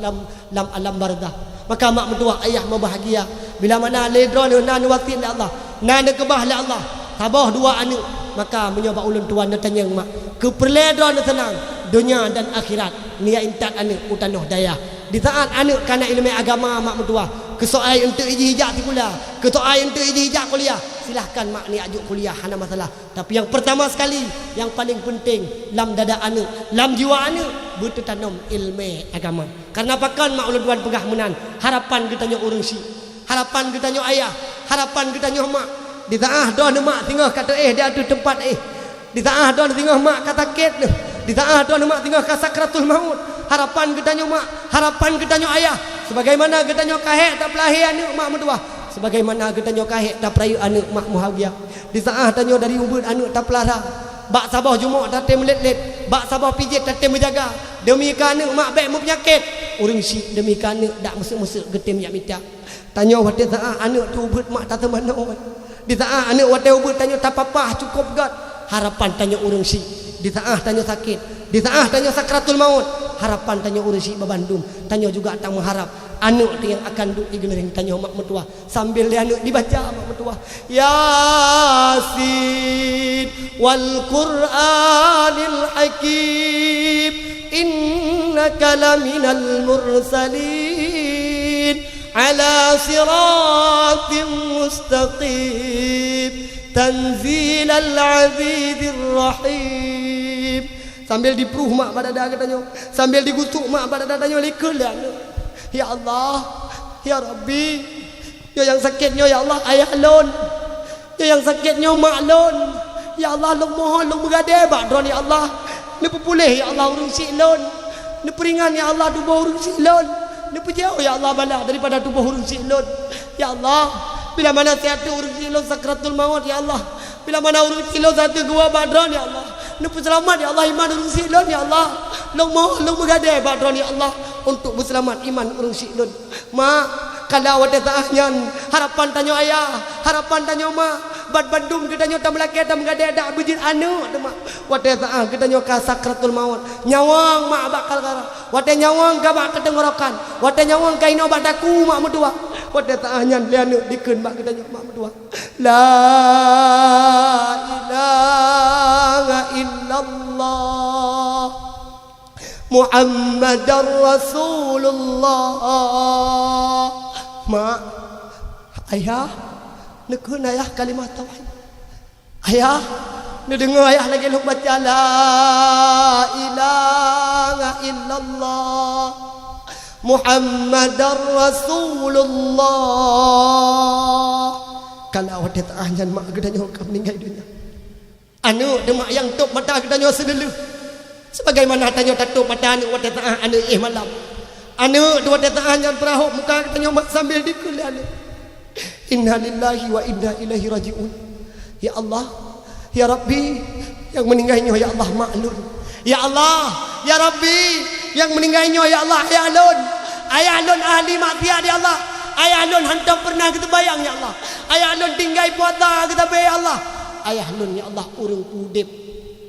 lam alam barzah maka mak mentua ayah membahagia bila mana ledron nan watin Allah nan kebah la Allah tabah dua anak maka menyoba ulun tuan tanya mak keperledron tenang dunia dan akhirat niat intat anak utanoh daya di saat anak kana ilmu agama mak mentua kesoai untuk ijazah kuliah kesoai untuk ijazah kuliah silahkan mak ni ajuk kuliah hana masalah tapi yang pertama sekali yang paling penting lam dada anak lam jiwa anak bertanam ilmu agama karena pakan mak ulun tuan pegah menan harapan kita nyo urang si harapan kita nyo ayah harapan kita nyo mak di taah don mak tinggal kata dia tu tempat di taah don tinggal mak kata ket di taah don mak tinggal ka sakratul maut harapan kita nyo mak harapan kita nyo ayah sebagaimana kita nyo kahek tak pelahi anak mak mentua sebagaimana kita nyo kahek tak perayu anak mak muhagia di taah tanyo dari ubud anak tak pelara bak sabah jumak tate melet-let bak sabah pijit tate menjaga demi kana mak baik mu penyakit urang si demi kana dak mesuk-mesuk getim yak mita tanyo wate taah anak tu ubud mak tak temana di taah anak wate ubud tanyo tak papah cukup gat harapan tanyo urang si di taah tanyo sakit Ditaah tanya sakratul maut. Harapan tanya urusi babandum. Tanya juga tang mengharap anak yang akan duduk di genereng tanya mak mertua. Sambil dia anak dibaca mak mertua. Yasin wal Qur'anil Hakim. Innaka laminal mursalin ala siratim mustaqim tanzilal azizir rahim. Sambil diperuh mak pada dada katanya, sambil digusuk mak pada dadanya likelan. Ya Allah, ya Rabbi, yo yang sakitnya ya Allah ayah lon, yo yang sakitnya mak lon. Ya Allah, long mohon long bergadai badron ya Allah. Ni pulih ya Allah urung si lon. Ni peringan ya Allah tubuh urung si lon. Ni pejauh ya Allah bala daripada tubuh urung si lon. Ya Allah, bila mana satu urung si lon sakratul maut ya Allah. Bila mana urung si lon satu gua badron ya Allah. Ni selamat ya Allah iman urung si lon ya Allah. Long mohon long bergadai badron ya Allah untuk berselamat iman urung si lon. Mak, kalau ada taahnya harapan tanya ayah, harapan tanya mak. Bandung kita nyota melaki tam gade ada bujit anu mak wate taah kita nyoka sakratul maut nyawang mak bakal kara wate nyawang ka bak ketengorokan wate nyawang ka ino badaku mak medua wate taah nyan lianu dikeun mak kita nyok mak medua la ilaha illallah Muhammadar Rasulullah. Mak, ayah nekeun ayah kalimat tauhid. Ayah, dengar ayah lagi lu baca la ilaha illallah Muhammadar Rasulullah. Kalau ada tahanyan mak gedanya kau meninggal dunia. Anu demak yang top mata gedanya sedelu. Sebagaimana tanya tatup mata anu wata taah anu malam. Anu dua tahanyan perahu muka gedanya mak sambil dikulan. Inna lillahi wa inna ilaihi raji'un. Ya Allah, ya Rabbi, yang meninggalnya ya Allah maklum. Ya Allah, ya Rabbi, yang meninggalnya ya Allah ayah lon ahli maksiat ya Allah. Ayah lon hantam pernah kita bayang ya Allah. Ayah lon tinggal puasa kita bayang ya Allah. Ayah lon ya Allah urung pudip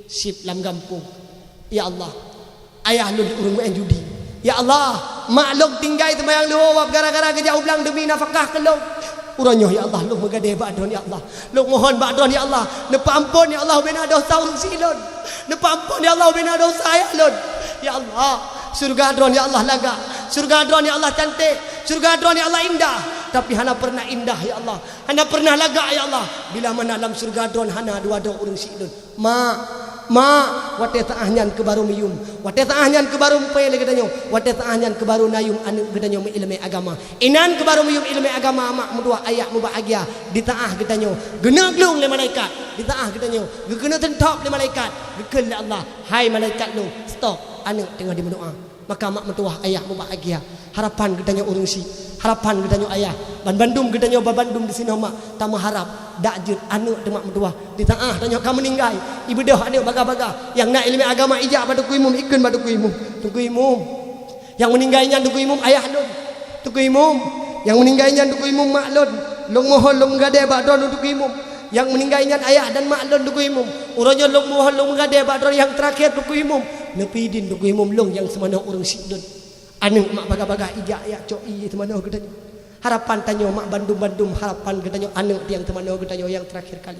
sip lam kampung. Ya Allah, ayah lon urung main judi. Ya Allah, maklum tinggal itu bayang luwap gara-gara kejauh belang demi nafkah kelong. Urangnya ya Allah, lu mengadai badron ya Allah. Lu mohon badron ya Allah. Nepa ampun ya Allah bina dosa urung silon. Nepa ampun ya Allah bina dosa ya lon. Ya Allah, surga adron ya Allah laga. Surga adron ya Allah cantik. Surga adron ya Allah indah. Tapi hana pernah indah ya Allah. Hana pernah laga ya Allah. Bila mana dalam surga adron hana dua-dua urung silon. Ma wate taahnya ke baru miyum wate taahnya ke baru pay lagi danyo wate taahnya ke baru nayum anu gedanyo ilmu agama inan ke baru miyum ilmu agama mak mudua ayah mubahagia ditaah gedanyo genaglung le malaikat ditaah gedanyo gekena tentop le malaikat gekel le Allah hai malaikat lu stop anu tengah di berdoa maka mak mentua ayah mubahagia harapan gedanyo urung si harapan gedanyo ayah bandum gedanyo babandum di sini mak tamu harap dak jut anu demak mentua ditaah danyo kamu meninggal ibu dah anu baga-baga yang nak ilmu agama ijak pada kuimum ikun pada kuimum tuku imum yang meninggalnya tuku imum ayah lon tuku imum yang meninggalnya tuku imum mak lon long mohon long gade badon tuku imum yang meninggalnya ayah dan mak lon tuku imum urangnya long mohon long gade badon yang terakhir tuku imum nepidin tuku imum long yang semana urang sidon anu mak baga-baga ijak ya coi semana gedanyo harapan tanyo mak bandum harapan gedanyo anu yang semana gedanyo yang terakhir kali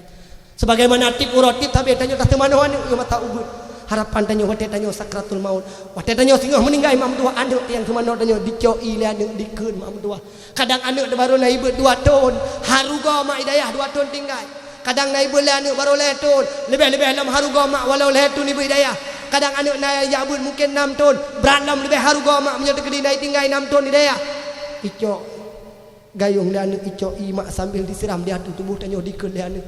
sebagaimana tip urotip tapi tanyo tak semana anu yo mata ubud harapan tanyo wate tanyo sakratul maut wate tanyo singoh meninggal mak dua anu yang semana tanyo dicoi le anu dikeun mak dua kadang anu baru naik 2 tahun haruga mak hidayah 2 tahun tinggal kadang naik le anu baru le tahun lebih dalam haruga mak walau le tahun ibu hidayah kadang anak naik jabut mungkin 6 tahun beralam lebih haruga mak punya tegedi naik tinggal 6 tahun hidayah icok gayung le anu icok mak sambil disiram di hatu tubuh tanyo dikeun le anu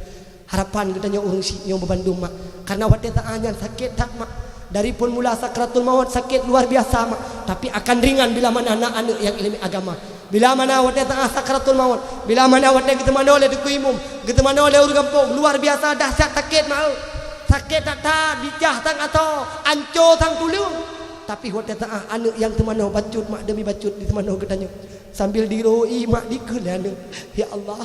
harapan kita urung si nyong babandung mak karena wate taanyan sakit tak mak dari pun mula sakratul maut sakit luar biasa mak tapi akan ringan bila mana anak-anak yang ilmu agama bila mana wate taah sakratul maut bila mana wate kita mana oleh duku imum kita mana oleh urang kampung luar biasa dahsyat sakit mau sakit tak dijah tang atau anco tang tulung tapi wate taah anak yang temano bacut mak demi bacut di temano gedanyo sambil diroi mak dikeun anu ya Allah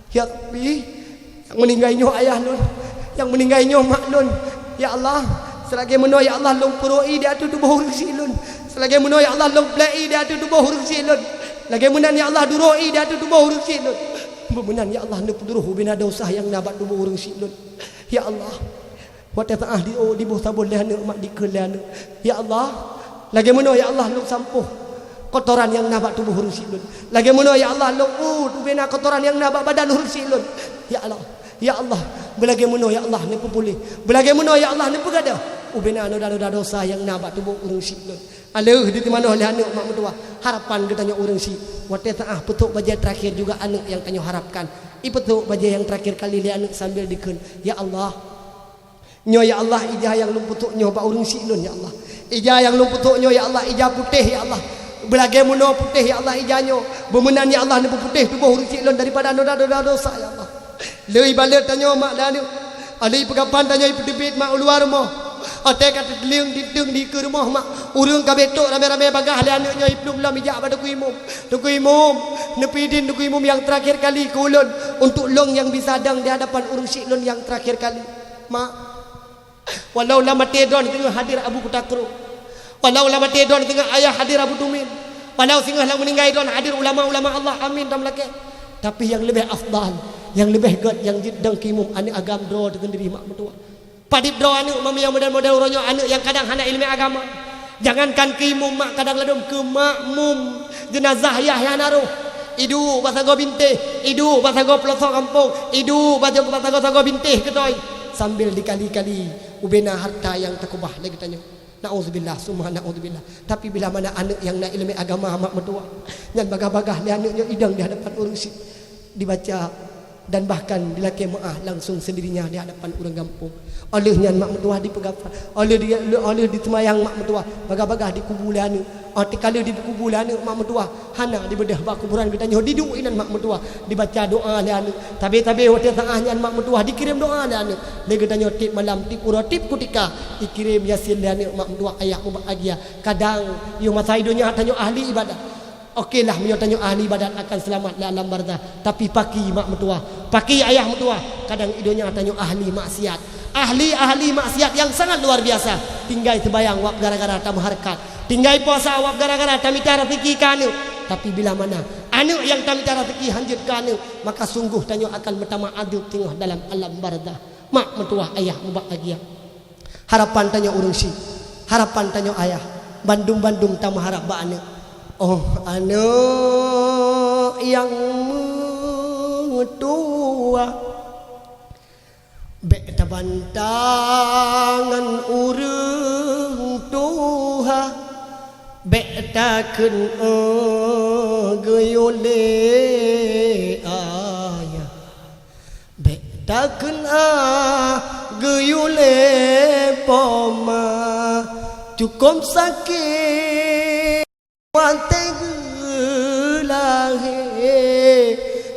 ya Rabbi yang meninggalnya ayah nun yang meninggalnya mak nun ya Allah selagi mana ya Allah long puroi dia tu tubuh huruf silun selagi mana ya Allah long plai dia tu tubuh huruf silun lagi mana ya Allah duroi dia tu tubuh huruf silun bemenan ya Allah nu puduruh bina dosa yang nabat tubuh huruf silun ya Allah wata taah di buh tabul lehana mak dikelan ya Allah lagi mana ya Allah long sampuh kotoran yang nabak tubuh huruf silun lagi mana ya Allah long bina kotoran yang nabak badan huruf silun ya Allah ya Allah belagaimana ya Allah ni pulih belagaimana ya Allah ni pegada ubena noda dosa yang nabak tubuh urang si aleuh di mana oleh anak mak mentua harapan kita tanya urang si wate taah petuk baja terakhir juga anak yang tanyo harapkan i petuk baja yang terakhir kali li anak sambil dikeun ya Allah nyo ya Allah ijah yang lumputuk nyo ba urang si ya Allah ijah yang lumputuk nyo ya Allah ijah putih ya Allah belagaimana putih ya Allah ijahnya bemenan ya Allah ni putih tubuh urang si daripada noda dosa ya Allah leuy balet tanyo mak dan ali pegapan tanyo ipedebit mak luar rumah ate kat teling dideng di ke rumah mak urang kabetok rame-rame bagah le anaknya ibnu lam ijak pada ku imum nepi din ku imum yang terakhir kali ke ulun untuk long yang bisadang di hadapan urang siklun yang terakhir kali mak walau lama tedon tengah hadir Abu Kutakru walau lama tedon tengah ayah hadir Abu Tumin walau singgah lang meninggal don hadir ulama-ulama Allah amin tam lake tapi yang lebih afdal yang lebih god yang jidang kimum ane agam dro dengan diri mak mentua padip dro ane mami yang model-model uronyo ane yang kadang hana ilmu agama jangankan kimum mak kadang ladum ke makmum jenazah Yahya naruh idu basago bintih idu basago pelosok kampung idu basago bintih ketoi sambil dikali-kali ubena harta yang takubah lagi tanya nauzubillah summa nauzubillah tapi bila mana anak yang nak ilmu agama mak mentua dan bagah-bagah li anaknya idang di hadapan urang si dibaca dan bahkan dilaki maah langsung sendirinya di hadapan orang kampung olehnya mak mentua dipegafar oleh ditemayang mak mentua bagah-bagah di kuburan kala di kuburan mak mentua hana di bedah bak kuburan kita nyoh diduinan mak mentua dibaca doa le anu tabe-tabe hotel tengahnya mak mentua dikirim doa le anu le kita nyoh tip malam tip ura tip kutika dikirim yasin le anu mak mentua ayah bahagia kadang yo masa hidupnya tanyo ahli ibadah okeylah menyo tanyo ahli ibadat akan selamat di alam barzah tapi paki mak mentua paki ayah mentua kadang idonya tanyo ahli maksiat ahli maksiat yang sangat luar biasa tinggal terbayang wap gara-gara tamu harkat tinggal puasa wap gara-gara tamita rezeki kanu tapi bila mana anu yang tamita rezeki hanjut kanu maka sungguh tanyo akan bertama adil tengah dalam alam barzah mak mentua ayah bahagia harapan tanyo urang si harapan tanyo ayah bandung tamu harap ba anu oh anak yang mentua bek tabantangan urang tuha bek takun geyole ayah bek takun geyole poma cukup sakit Wante gelahe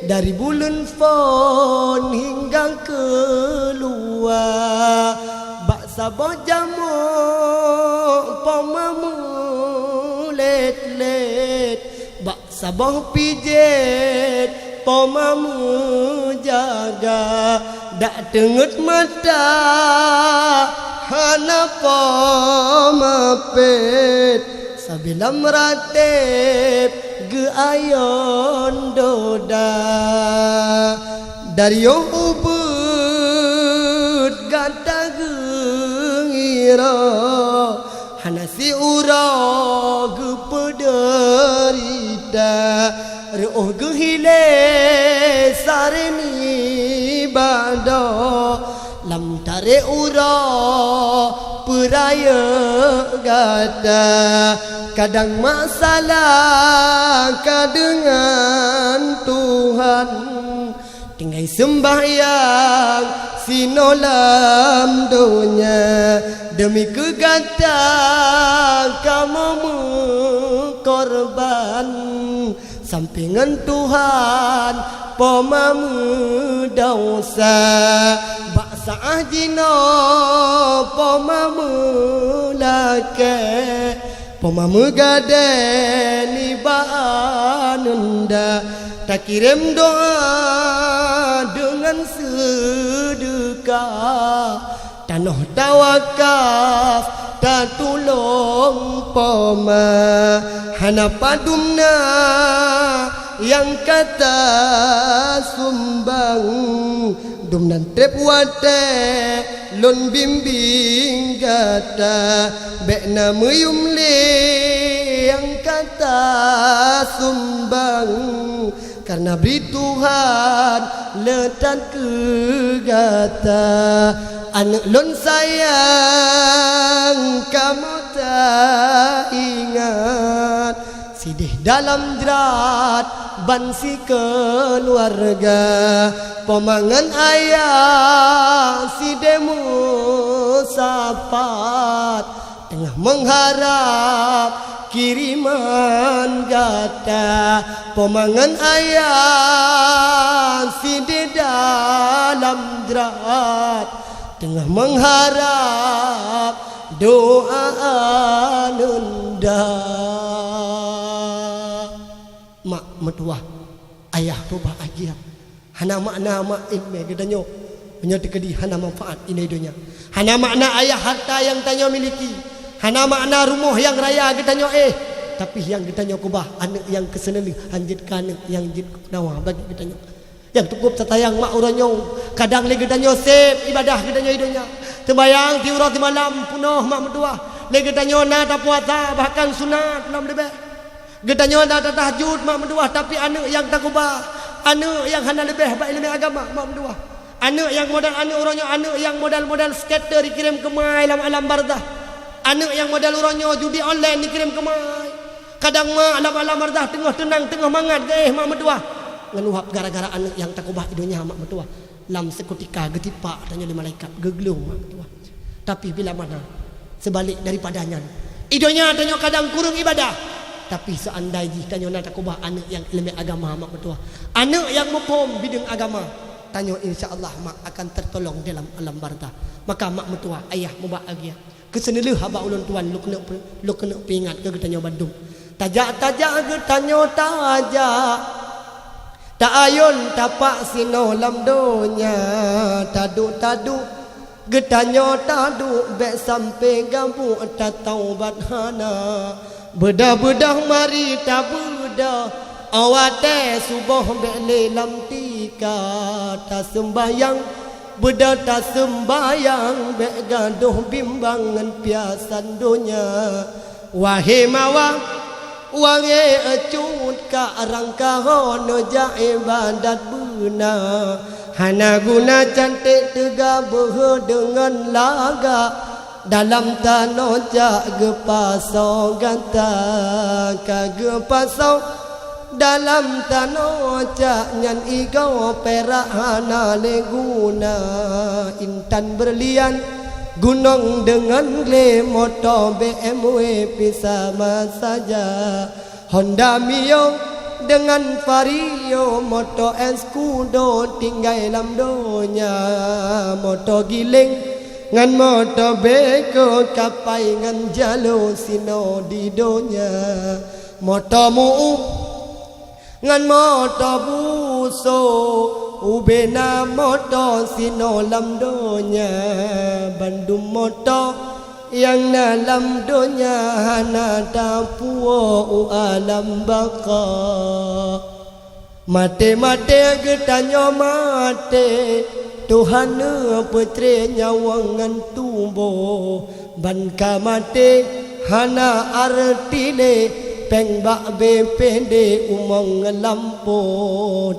dari bulan fon hingga keluar baksa bojamu pomamu let baksa boh pijet pomamu jaga dak tengut mata hana pomapet sabila meratep ge ayon doda dari yang ubud gata gengira hanasi ura ge pederita reuh ge hile sareni bado lam tare ura peraya gata kadang masalah kadengan Tuhan tinggal sembahyang sinolam dunia demi kegata kamu korban sampingan Tuhan pomamu dosa baksa ajino pomamu lake pomamu gadeni banunda tak kirim doa dengan sedekah Anoh tawakaf tatulong poma hana padumna yang kata sumbang dumnan trep wate lon bimbing kata bekna muyum le yang kata sumbang karena beri Tuhan letak kegata anak lon sayang kamu tak ingat sidih dalam jerat bansi keluarga pemangan ayah sidemu sapat tengah mengharap kiriman gata pemangan ayah sidih dalam jerat tengah mengharap doa nunda mak mertua ayah tu bahagia hana makna mak ilmu gedanyo menyatu kedi hana manfaat ini dunia hana makna ayah harta yang tanyo miliki hana makna rumah yang raya gedanyo tapi yang gedanyo kubah anak yang keseneli anjit kanak yang jit nawa bagi gedanyo yang cukup setayang mak uranyo kadang le gedanyo sep ibadah gedanyo idonya tembayang tiurat di malam punoh mak mertua le gedanyo na ta puasa bahkan sunat nam lebih gedanyo na ta tahajud mak mertua tapi anak yang tak kubah anak yang hana lebih baik ilmu agama mak mertua anak yang modal anak uranyo anak yang modal skater dikirim ke mai alam barzah anak yang modal uranyo judi online dikirim ke mai kadang mak alam barzah tengah tenang tengah mangat mak mertua ngeluhap gara-gara anak yang tak ubah idonya mak mertua lam seketika getipak tanya di malaikat geglung mak mertua tapi bila mana sebalik daripadanya idonya tanya kadang kurang ibadah tapi seandainya tanya nak tak ubah anak yang ilmu agama mak mertua anak yang mempom bidang agama tanya insya-Allah mak akan tertolong dalam alam barzah maka mak mertua ayah bahagia keseneleh haba ulun tuan lu kena pingat ke tanya Bandung tajak-tajak ke tanya tajak tak ayun tapak sino lam donya taduk getanyo taduk bek sampai gambu tak taubat hana bedah mari tak bedah awate subuh bek lelam tika tak sembayang bedah tak sembayang bek gaduh bimbangan piasan donya wahai mawang wangi acut ka rangka hono ja ibadat buna hana guna cantik tegabah dengan laga dalam tanah ja gepaso gata ka gepaso dalam tanah ja nyan igau perak hana le guna intan berlian gunung dengan le motor BMW sama saja Honda Mio dengan Vario motor Escudo tinggal dalam donya motor giling ngan motor beko kapai ngan jalo sino di donya motor mu ngan motor buso ubena moto sino lam donya Bandung moto yang dalam donya hana tapuo alam baka mate getanyo mate Tuhan putri nyawangan tumbo ban kamate hana artile peng bak BPD umong lampo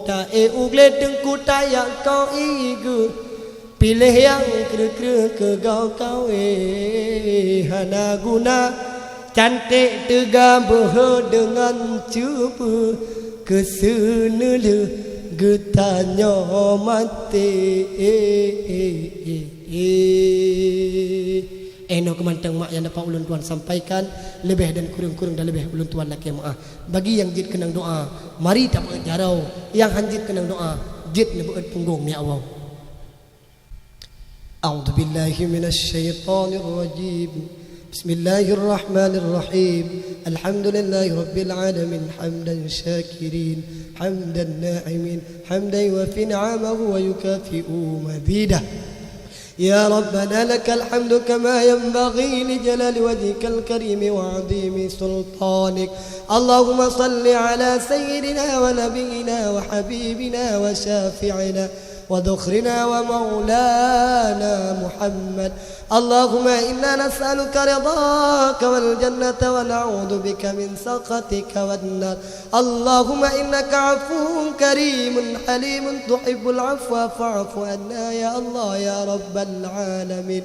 ta ugle tengku tayak kau igu pilih yang kru ke kau hana guna cantik tegabah dengan cuba kesenele getanyo mati eno kemantang mak yang dapat ulun tuan sampaikan lebih dan kurang dan lebih ulun tuan laki maaf bagi yang jid kenang doa mari tak jarau yang hanjit kenang doa jid nebeut punggung ni awal a'udzu billahi minasy syaithanir rajim bismillahirrahmanirrahim alhamdulillahi rabbil alamin hamdan syakirin hamdan na'imin hamdan wa fi ni'amahu wa yukafi'u mazidah يا ربنا لك الحمد كما ينبغي لجلال وجهك الكريم وعظيم سلطانك. اللهم صل على سيدنا ونبينا وحبيبنا وشافعنا وذخرنا ومولانا محمد. اللهم إنا نسألك رضاك والجنة ونعوذ بك من سخطك والنار. اللهم إنك عفو كريم حليم تحب العفو فاعف عنا يا الله يا رب العالمين.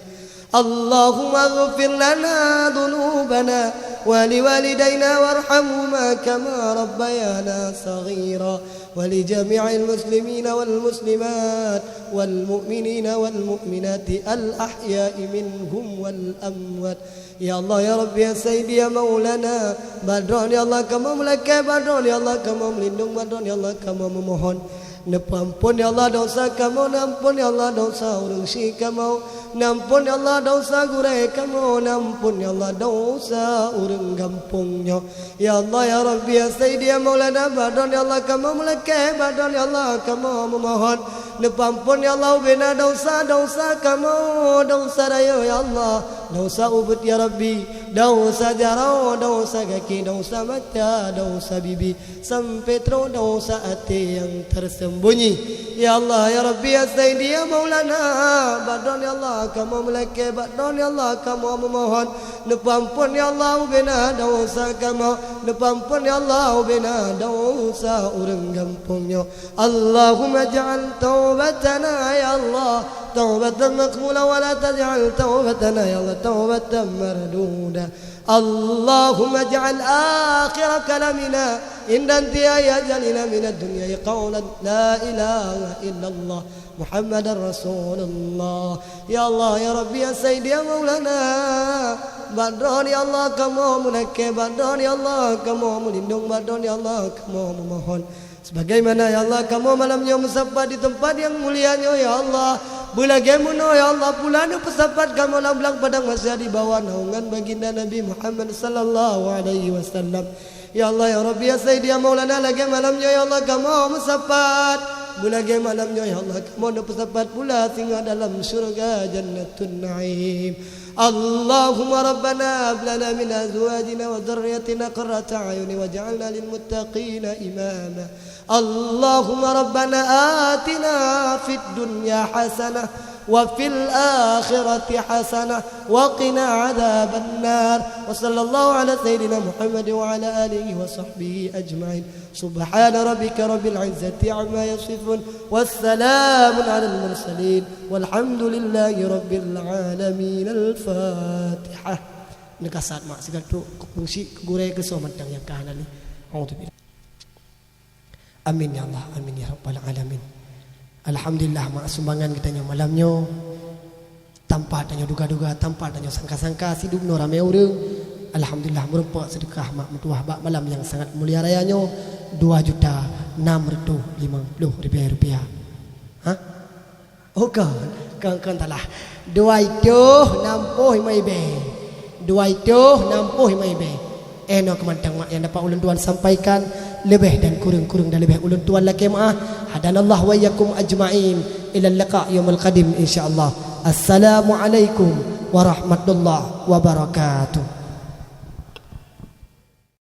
اللهم اغفر لنا ذنوبنا ولوالدينا وارحمهما كما ربيانا صغيرا ولجميع المسلمين والمسلمات والمؤمنين والمؤمنات الأحياء منهم والأموات. يا الله يا رب يا سيدي يا مولانا badron ya Allah kamu melekat badron ya Allah kamu melindung badron ya Allah kamu memohon Nampun ya Allah dosa kamu, nampun ya Allah dosa urusi kamu, nampun ya Allah dosa gurai kamu, nampun ya Allah dosa urang gampungnya. Ya Allah ya Rabbi ya Sayyidi ya Maulana badon ya Allah kamu melekat badon ya Allah kamu memohon nampun ya Allah bina dosa kamu, dosa raya ya Allah, dosa ubud ya Rabbi, dosa jarau, dosa kaki, dosa mata, dosa bibi, sampai terus dosa hati yang tersembunyi. Ya Allah ya Rabbi ya Sayyidi ya Maulana badon ya Allah kamu melekat badon ya Allah kamu memohon nampun ya Allah bina dosa kamu, nampun ya Allah bina dosa urang gampungnya. Allahumma ja'al taubatana ya Allah taubatan maqbula wa la taj'al taubatana ya Allah taubatan marduda. اللهم اجعل آخر كلامنا عند انتهاء أجلنا من الدنيا قولا لا إله إلا الله محمد رسول الله. يا الله يا ربي يا سيدي يا مولانا badron ya Allah kamu menakke badron ya Allah kamu melindung badron ya Allah kamu memohon sebagaimana ya Allah kamu malamnya musafah di tempat yang mulianya ya Allah bagaimana ya Allah pulana pesawat kamu belang padang masih di bawah naungan baginda Nabi Muhammad sallallahu alaihi wasallam. Ya Allah ya Rabbi ya Sayyidi ya Maulana lagi malamnya ya Allah kamu musafat bulagi malamnya ya Allah kamu pesawat pula tinggal dalam surga jannatun naim. Allahumma rabbana hab lana min azwajina wa dhurriyyatina qurrata a'yun waj'alna lil muttaqina imama. Allahumma rabbana atina fid dunya hasanah wa fil akhirati hasanah wa qina adzaban nar. Wa sallallahu ala sayyidina Muhammad wa ala alihi wa sahbihi ajma'in. Subhana rabbika rabbil izzati amma yasifun wassalamun ala al mursalin walhamdulillahi rabbil alamin. Al-Fatihah. Nekasat mak segatu fungsi gurai ke somantang yang kahanan ni. Auzubillah. Amin ya Allah, amin ya rabbal alamin. Alhamdulillah mak sumbangan kita nya malamnya tanpa adanya duga-duga, tanpa adanya sangka-sangka sidupno ramai urang. Alhamdulillah merupakan sedekah mak mentuah bak malam yang sangat mulia rayanya 2.650.000 rupiah. Hah? Oh kan talah. 2.60.000. 2.60.000. Eno kemantang mak yang dapat ulun tuan sampaikan lebih dan kurang dan lebih ulun tuan laki maah. Hadanallah wa iyyakum ajma'in ila liqa yaumil qadim insyaallah. Assalamualaikum warahmatullahi wabarakatuh.